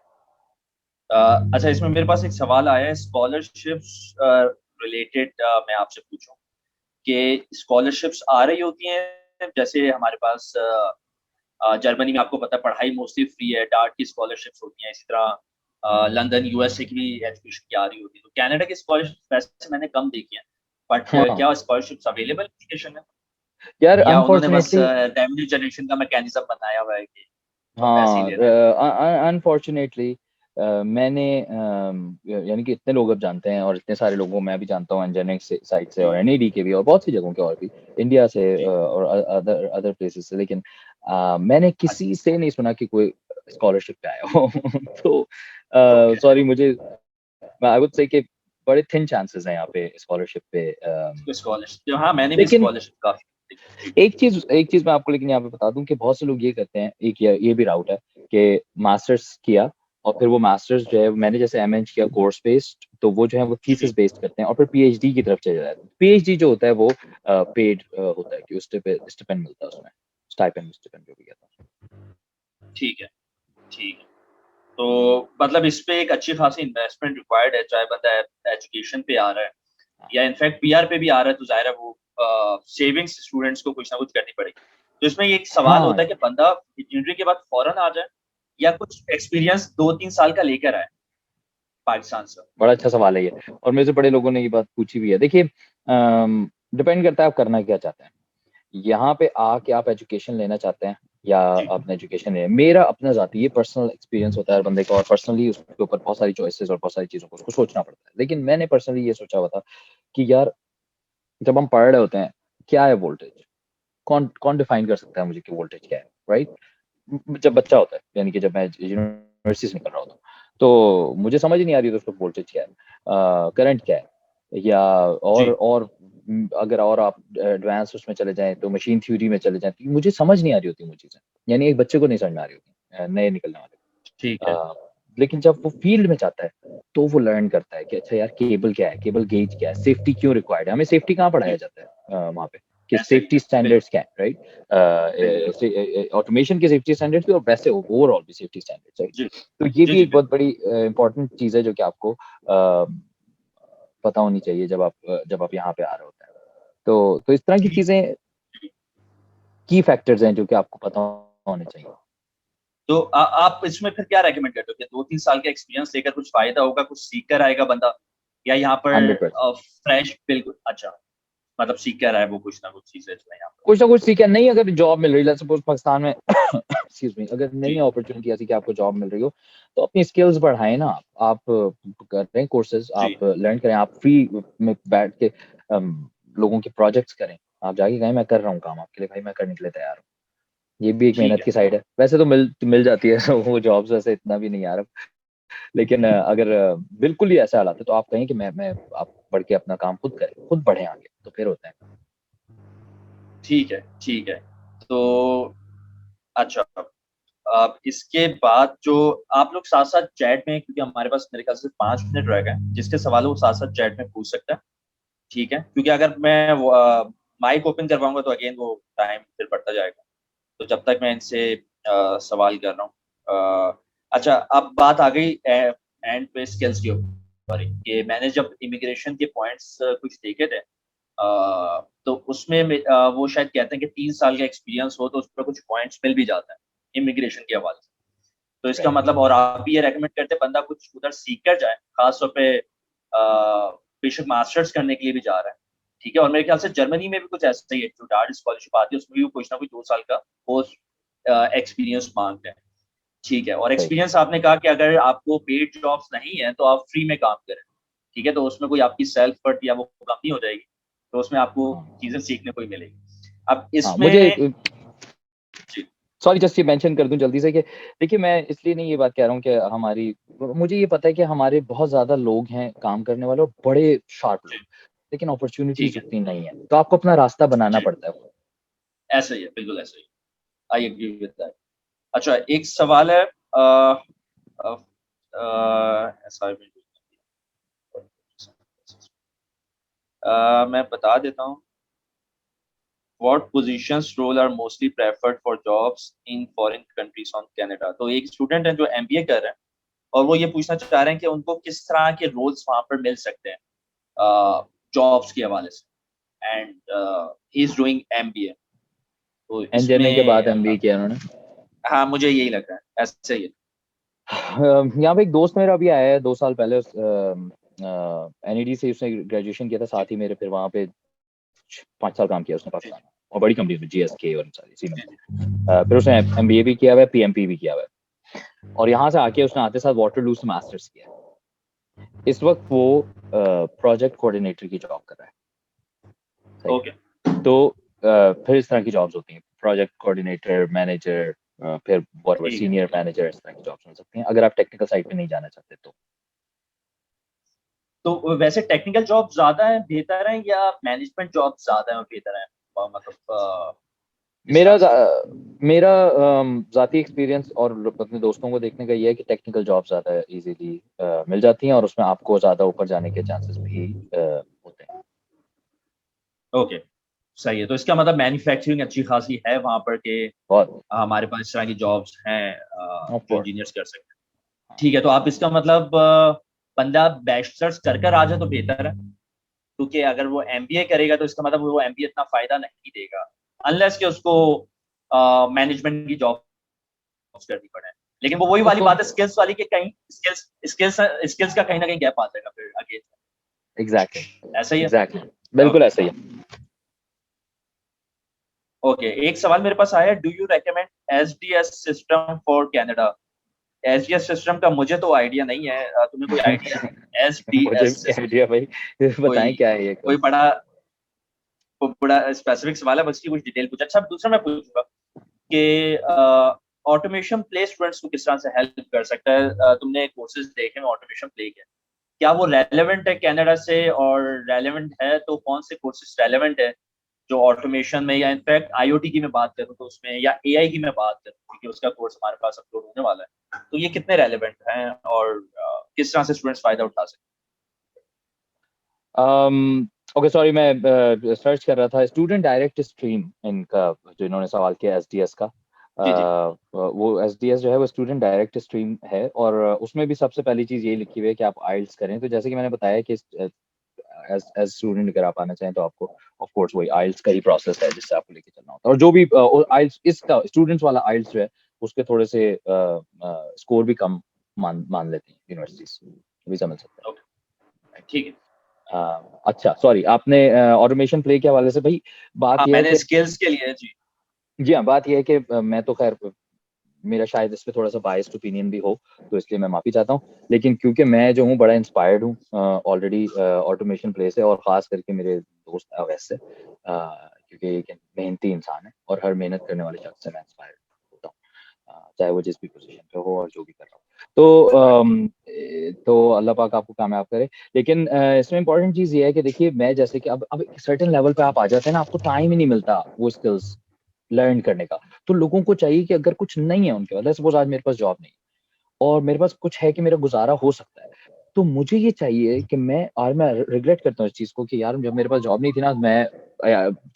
अच्छा, इसमें मेरे पास एक सवाल आया है स्कॉलरशिप्स रिलेटेड, मैं आपसे पूछूं कि स्कॉलरशिप्स आ रही होती हैं जैसे हमारे पास जर्मनी में आपको पता है पढ़ाई मोस्टली फ्री है, डार्ट की स्कॉलरशिप्स होती हैं, इसी तरह लंदन यूएसए की भी एजुकेशन की आ रही होती है। तो कनाडा की स्कॉलरशिप वैसे मैंने कम देखी है, बट हाँ क्या स्कॉलरशिप्स अवेलेबल एजुकेशन में, यार, या उन्होंने बस अनफॉर्चुनेटली, रेवेन्यू जनरेशन का मैकेनिज्म बनाया हुआ है कि तो हम पैसे ही हाँ, ले रहे हैं? अनफॉर्चुनेटली मैंने यानी कि इतने लोग अब जानते हैं, और इतने सारे लोगों को मैं भी जानता हूँ इंजीनियरिंग साइड से, और जी, एनईडी के भी, और बहुत सी जगहों के, और भी इंडिया से, जी। और अदर अदर प्लेसेस से, लेकिन मैंने अच्छा, किसी से नहीं सुना कि कोई स्कॉलरशिप पे आया हो। तो ओके। सॉरी, मुझे, आई वुड से कि बड़े थिन चांसेस हैं यहाँ पे स्कॉलरशिप पे, स्कॉलरशिप, हाँ, मैंने भी लेकिन स्कॉलरशिप काफ़ी देखी। जी, एक चीज मैं आपको लेकिन यहाँ पे बता दूं कि बहुत से लोग ये करते हैं, एक ये भी राउट है कि मास्टर्स किया, और फिर वो मास्टर्स जो है, मैंने जैसे एमएच किया कोर्स बेस्ड, तो वो जो है वो जी, थीसिस बेस्ड करते हैं, और फिर पीएचडी की तरफ चले जाते हैं। पीएचडी जो होता है वो पेड होता है, कि उस पे स्टिपेंड मिलता है उसमें, स्टाइपेंड स्टिपेंड जो भी कहता है। ठीक है, ठीक है। तो मतलब इस पे एक अच्छी खासी इन्वेस्टमेंट रिक्वायर्ड है, चाहे बंदा एजुकेशन पे आ रहा है या इनफैक्ट पीआर पे भी आ रहा है, तो ज़ाहिर है वो सेविंग्स स्टूडेंट्स को कुछ ना कुछ करनी पड़ेगी। तो इसमें ये एक सवाल हाँ, होता है कि बंदा इंजीनियरिंग के बाद फ़ौरन आ जाए या कुछ एक्सपीरियंस 2-3 साल का लेकर आए पाकिस्तान से? बड़ा अच्छा सवाल है ये, और मेरे से बड़े लोगों ने ये बात पूछी भी है। देखिए, डिपेंड करता है आप करना क्या चाहते हैं। यहाँ पे आके आप एजुकेशन लेना चाहते हैं, या जी, अपना एजुकेशन है, मेरा अपना ज़ाती ये पर्सनल एक्सपीरियंस होता है हर बंदे का, और पर्सनली उसके ऊपर बहुत सारी चॉइसेस और बहुत सारी चीज़ों को उसको सोचना पड़ता है। लेकिन मैंने पर्सनली ये सोचा हुआ था कि यार, जब हम पढ़ रहे होते हैं, क्या है वोल्टेज? कौन कौन डिफाइन कर सकता है मुझे कि वोल्टेज क्या है, राइट? जब बच्चा होता है, यानी कि जब मैं यूनिवर्सिटी से निकल रहा होता हूँ, तो मुझे समझ ही नहीं आ रही दोस्तों वोल्टेज क्या है, करंट क्या है, या जी, अगर और आप एडवांस उसमें चले जाएं, तो मशीन थ्योरी में चले जाएं, तो मुझे समझ नहीं आ रही होती वो चीज़ें, यानी एक बच्चे को नहीं समझ में आ रही होती, नए निकलने वाले ठीक को। है। लेकिन जब वो फील्ड में जाता है, तो वो लर्न करता है कि अच्छा यार, केबल क्या है, केबल गेज क्या है, सेफ्टी क्यों रिक्वायर्ड है, हमें सेफ्टी कहाँ पढ़ाया जी, जाता है वहाँ पे, कि ऐसा ही सेफ्टी है। स्टैंडर्ड्स क्या है, बिल्कुल। राइट? ऑटोमेशन के सेफ्टी स्टैंडर्ड्स भी, और वैसे ओवरऑल भी सेफ्टी स्टैंडर्ड्स, राइट? जी, तो ये जी, भी जी, एक बहुत बिल्कुल। बड़ी इंपॉर्टेंट चीज़ है, जो कि आपको पता होनी चाहिए जब आप यहाँ पे आ रहे होते हैं। तो इस तरह की ठीक। चीज़ें, की फैक्टर्स हैं जो कि आपको पता होने चाहिए। तो आप इसमें फिर क्या रेकमेंड करते हो कि 2-3 साल का एक्सपीरियंस लेकर कुछ फ़ायदा होगा, कुछ सीख कर आएगा बंदा, या यहाँ पर 100%। फ्रेश बिल्कुल अच्छा, मतलब सीख कर आए वो कुछ ना कुछ चीज़ें जो है यहाँ पर? कुछ ना कुछ सीखे, नहीं अगर जॉब मिल रही है, लेट्स सपोज पाकिस्तान में, एक्सक्यूज़ मी, अगर जी, नहीं अपॉर्चुनिटी ऐसी कि आपको जॉब मिल रही हो, तो अपनी स्किल्स बढ़ाएँ ना। आप करें कोर्सेज़, जी, आप लर्न करें, आप फ्री में बैठ के लोगों के प्रोजेक्ट्स करें। आप जाके कहें मैं कर रहा हूँ काम आपके लिए भाई, मैं करने के लिए तैयार हूँ। ये भी एक ठीक मेहनत है। की साइड है। वैसे तो मिल जाती है वो जॉब्स, वैसे इतना भी नहीं आ रहा। लेकिन अगर बिल्कुल ही ऐसा हालात है, तो आप कहें कि मैं आप बढ़ के अपना काम खुद करें, खुद बढ़ें आगे, तो फिर होता है। ठीक है, ठीक है। तो अच्छा, अब इसके बाद जो आप लोग साथ-साथ चैट में, क्योंकि हमारे पास मेरे ख्याल से 5 मिनट रह गए, जिसके सवाल है वो साथ-साथ चैट में पूछ सकता है, ठीक है? क्योंकि अगर मैं माइक ओपन करवाऊँगा तो अगेन वो टाइम फिर बढ़ता जाएगा। तो जब तक मैं इनसे सवाल कर रहा हूँ। अच्छा, अब बात आ गई एंड पे स्किल्स के ऊपर ही, कि मैंने जब इमिग्रेशन के पॉइंट्स कुछ देखे थे, तो उसमें वो शायद कहते हैं कि 3 साल का एक्सपीरियंस हो तो उसपे कुछ पॉइंट्स मिल भी जाता है, इमिग्रेशन के हवाले से। तो इसका राइट। मतलब, और आप भी ये रेकमेंड करते हैं बंदा कुछ उधर सीख कर जाए, खास तौर पे बेशक मास्टर्स करने के लिए भी जा रहा है, ठीक है? और मेरे ख्याल से जर्मनी में भी कुछ ऐसा ही है, जो डार्ट स्कॉलरशिप आती है उसमें भी वो कुछ ना कुछ 2 साल का पोस्ट एक्सपीरियंस माँगते हैं, ठीक है? और सही। एक्सपीरियंस आपने कहा कि अगर आपको पेड जॉब्स नहीं है तो आप फ्री में काम करें, ठीक है? तो उसमें कोई आपकी सेल्फ वर्थ या वो कम नहीं हो जाएगी, तो उसमें आपको हाँ, चीज़ें सीखने को ही मिलेगी। अब हाँ, मुझे इसमें जी, सॉरी, जस्ट ये मेंशन कर दूँ जल्दी से कि देखिए, मैं इसलिए नहीं ये बात कह रहा हूँ कि हमारी, मुझे ये पता है कि हमारे बहुत ज़्यादा लोग हैं काम करने वाले, और बड़े शार्प जी, लोग, लेकिन अपॉर्च्युनिटीज़ ठीक है। उतनी नहीं है। तो आपको अपना रास्ता बनाना जी, पड़ता है। ऐसा ही है, बिल्कुल ऐसा ही। I agree with that. अच्छा, एक सवाल है, अ असाइनमेंट मैं बता देता हूँ, What positions role are mostly preferred for jobs in foreign countries on Canada? तो एक स्टूडेंट है जो एमबीए कर रहे हैं और वो ये पूछना चाह रहे हैं कि उनको किस तरह के रोल्स वहां पर मिल सकते हैं जॉब्स के हवाले से, and he is doing MBA. तो इंजीनियरिंग के बाद इसमें एमबीए किया उन्होंने। हाँ मुझे यही लग रहा है ऐसे ही। यहाँ पे एक दोस्त मेरा अभी आया है 2 साल पहले, एनईडी से उसने ग्रेजुएशन किया था, साथ ही मेरे फिर वहाँ पे 5 साल काम किया उसने पाकिस्तान में, और बड़ी कंपनी में, जीएसके और सारी इसी में। फिर उसने एमबीए भी किया हुआ है, पीएमपी भी किया हुआ है, और यहाँ से आके उसने आते साथ वाटरलू से मास्टर्स किया है। इस वक्त वो प्रोजेक्ट कोऑर्डिनेटर की जॉब कर रहा है। ओके तो फिर इस तरह की जॉब्स होती हैं, प्रोजेक्ट कोऑर्डिनेटर, मैनेजर, फिर सीनियर मैनेजर, इस तरह की जॉब्स मिल सकती हैं अगर आप टेक्निकल साइड पे नहीं जाना चाहते तो। तो वैसे टेक्निकल जॉब ज्यादा है बेहतर है या मैनेजमेंट जॉब ज्यादा है बेहतर है, मतलब मेरा मेरा जाती एक्सपीरियंस और अपने दोस्तों को देखने का ये है कि टेक्निकल जॉब ज्यादा इजीली मिल जाती हैं और उसमें आपको ज्यादा ऊपर जाने के चांसेस भी होते हैं। ओके सही है। तो इसका मतलब मैन्युफैक्चरिंग अच्छी खासी है वहां पर के, बहुत हमारे पास इस तरह की जॉब्स हैं ऑफ जो कोर्स। इंजीनियर्स कर सकते हैं। ठीक है, तो आप इसका मतलब बंदा बैचलर्स कर आ जाए तो बेहतर है, क्योंकि अगर वो एमबीए करेगा तो इसका मतलब वो एमबीए इतना फायदा नहीं देगा अनलेस कि उसको मैनेजमेंट की जॉब करनी पड़े। लेकिन वो वही वाली उसको बात है स्किल्स वाली, कि कहीं स्किल्स स्किल्स स्किल्स का कहीं ना कहीं गैप आ जाएगा फिर आगे। एग्जैक्टली ऐसा ही है। एग्जैक्टली बिल्कुल ऐसा ही है। ओके, एक सवाल मेरे पास आया, do you recommend SDS system for Canada? SDS system का मुझे तो आइडिया नहीं है, तुम्हें कोई आइडिया है मुझे एसडीएस भी सिस्टम? आइडिया भाई, कोई बताएं क्या है ये कोई कोर्स। बड़ा स्पेसिफिक सवाल है, बस की कुछ डिटेल पूछा। अच्छा, दूसरा मैं पूछूंगा कि ऑटोमेशन प्ले स्टूडेंट्स को किस तरह से हेल्प कर सकता है? तुमने कोर्सेज देखे में ऑटोमेशन प्ले के, क्या वो रेलेवेंट है कनाडा से? और रेलेवेंट है तो कौन से कोर्सेज रेलेवेंट है जो ऑटोमेशन में, या इनफैक्ट आईओटी की मैं बात करूँ तो उसमें, या एआई की मैं बात करूँ क्योंकि उसका कोर्स हमारे पास अपलोड होने वाला है, तो ये कितने रेलेवेंट हैं और किस तरह से स्टूडेंट्स फायदा उठा सकते ओके सॉरी, मैं सर्च कर रहा था स्टूडेंट डायरेक्ट स्ट्रीम इनका, जो इन्होंने सवाल किया एसडीएस का। हैं? जी जी। वो एसडीएस जो है वो स्टूडेंट डायरेक्ट स्ट्रीम है, और उसमें भी सबसे पहली चीज़ ये लिखी हुई है कि आप आइल्स करें। तो जैसे कि मैंने बताया कि एज स्टूडेंट अगर आप आना चाहें तो आपको ऑफ कोर्स वही आइल्स का ही प्रोसेस है जिससे आपको लेके चलना होता है, और जो भी आइल्स इसका स्टूडेंट्स वाला आइल्स जो है उसके थोड़े से स्कोर भी कम मान लेती हैं यूनिवर्सिटीज, भी समझ सकते ओके ठीक है। हैं। अच्छा सॉरी, आपने ऑटोमेशन प्ले के हवाले से भाई, बात हाँ यह है मैंने कि स्किल्स के लिए जी। जी हाँ, बात यह है कि मैं तो खैर, मेरा शायद इस पे थोड़ा सा बायस्ड ओपिनियन भी हो, तो इसलिए मैं माफी चाहता हूँ, लेकिन क्योंकि मैं जो हूँ बड़ा इंस्पायर्ड हूँ ऑलरेडी ऑटोमेशन प्ले से, और खास करके मेरे दोस्त अवैस से, क्योंकि एक मेहनती इंसान है और हर मेहनत करने वाले शख्स से मैं इंस्पायर्ड होता हूँ, चाहे वो जिस भी पोजीशन पे हो और जो भी कर रहा हो। तो अल्लाह पाक आपको कामयाब करे। लेकिन इसमें इंपॉर्टेंट चीज़ ये है कि देखिए, मैं जैसे कि अब एक सर्टेन लेवल पे आप आ जाते हैं ना, आपको टाइम ही नहीं मिलता वो स्किल्स लर्न करने का। तो लोगों को चाहिए कि अगर कुछ नहीं है उनके पास, सपोज आज मेरे पास जॉब नहीं है और मेरे पास कुछ है कि मेरा गुजारा हो सकता है, तो मुझे ये चाहिए कि मैं रिग्रेट करता हूँ इस चीज़ को कि यार जब मेरे पास जॉब नहीं थी ना, मैं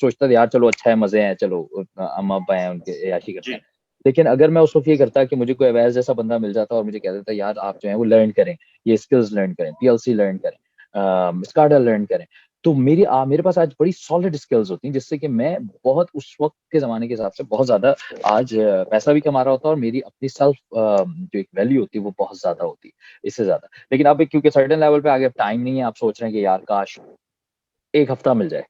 सोचता था यार चलो अच्छा है, मज़े हैं, चलो अम्मा अब्बा हैं, उनके ऐशी करते हैं। जी लेकिन अगर मैं उस वक़्त ये करता कि मुझे कोई अवैस जैसा बंदा मिल जाता और मुझे कह देता यार आप जो है वो लर्न करें, ये स्किल्स लर्न करें, पीएलसी लर्न करें, स्काडा लर्न करें, तो मेरे पास आज बड़ी सॉलिड स्किल्स होती हैं जिससे कि मैं बहुत उस वक़्त के ज़माने के हिसाब से बहुत ज़्यादा आज पैसा भी कमा रहा होता और मेरी अपनी सेल्फ जो एक वैल्यू होती है वो बहुत ज़्यादा होती है, इससे ज़्यादा। लेकिन अब क्योंकि सर्टेन लेवल पे आगे टाइम नहीं है, आप सोच रहे हैं कि यार काश 1 हफ्ता मिल जाए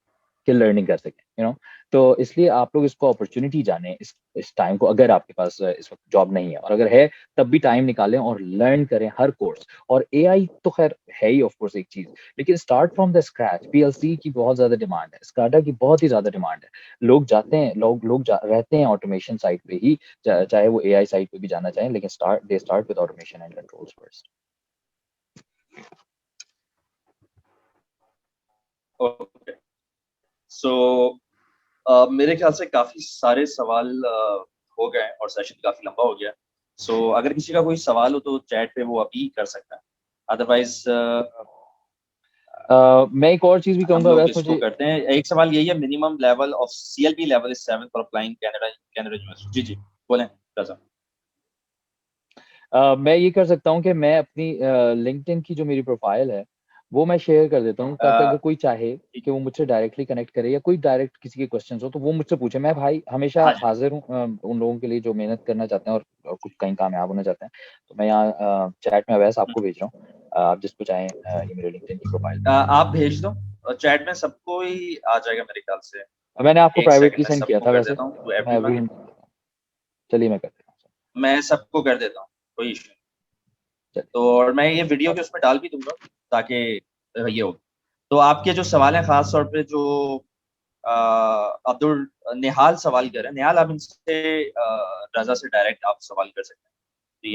कि लर्निंग कर सकें, तो इसलिए आप लोग इसको अपॉर्च्युनिटी जानें, इस टाइम को, अगर आपके पास इस वक़्त जॉब नहीं है, और अगर है तब भी टाइम निकालें और लर्न करें हर कोर्स। और एआई तो ख़ैर है ही ऑफ कोर्स एक चीज़, लेकिन start from the scratch. PLC की बहुत ज़्यादा डिमांड है, स्काडा की बहुत ही ज़्यादा डिमांड है। लोग जाते हैं, लोग रहते हैं ऑटोमेशन साइड पे ही, चाहे वो एआई साइड पे भी जाना चाहें, लेकिन they start with automation and controls first. Okay. So मेरे ख्याल से काफी सारे सवाल हो गए और सेशन काफी लंबा हो गया। अगर किसी का कोई सवाल हो तो चैट पे वो अभी कर सकता है, अदरवाइज मैं एक और चीज भी हम कहूंगा, लोग वैसे इसको मुझे करते हैं। एक सवाल यही है, minimum level of CLB level is 7 for applying Canada Canada university. जी जी बोलें रजा। मैं ये कर सकता हूँ कि मैं अपनी लिंक्डइन की जो मेरी प्रोफाइल है वो मैं शेयर कर देता हूँ, ताकि अगर कोई चाहे कि वो मुझसे डायरेक्टली कनेक्ट करे या कोई डायरेक्ट किसी के क्वेश्चंस हो तो वो मुझसे पूछे। मैं भाई हमेशा हाँ जी। हाजिर हूँ उन लोगों के लिए जो मेहनत करना चाहते हैं और कुछ कहीं कामयाब होना चाहते हैं। तो मैं यहाँ चैट में अवैस आपको भेज रहा हूँ, आप जिसको चाहें ये मेरे लिंक्डइन की प्रोफाइल पे। आप भेज दो और चैट में सबको ही आ जाएगा मेरे ख्याल से। मैंने आपको एक सेकंड प्राइवेटली में सेंड किया सबको था कर वैसे, देता हूँ टू मैं अभी एवरीवन। चलिए मैं कर देता हूँ। मैं सबको कर देता हूँ, कोई इशू नहीं। चलिए। तो और मैं ये वीडियो के उसमें डाल भी दूंगा ताकि ये हो। तो आपके जो सवाल है खास तौर पे जो अब्दुल निहाल सवाल कर रहे हैं, निहाल आप इनसे रजा से डायरेक्ट आप सवाल कर सकते हैं। तो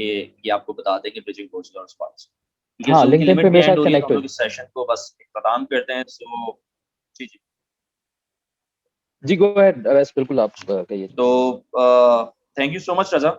ये आपको बता देंगे ब्रिजिंग कोर्स और रिस्पांस, क्योंकि हाँ, जूम की लिंक्डइन पे लिमिट भी मेरे एंड साथ हो रही है तो कनेक्ट हम हो लोग इस सेशन को बस इख्तिताम करते हैं। सो जी जी। जी, गो अहेड वैसे बिल्कुल आप कहिए। तो thank you so much Raza.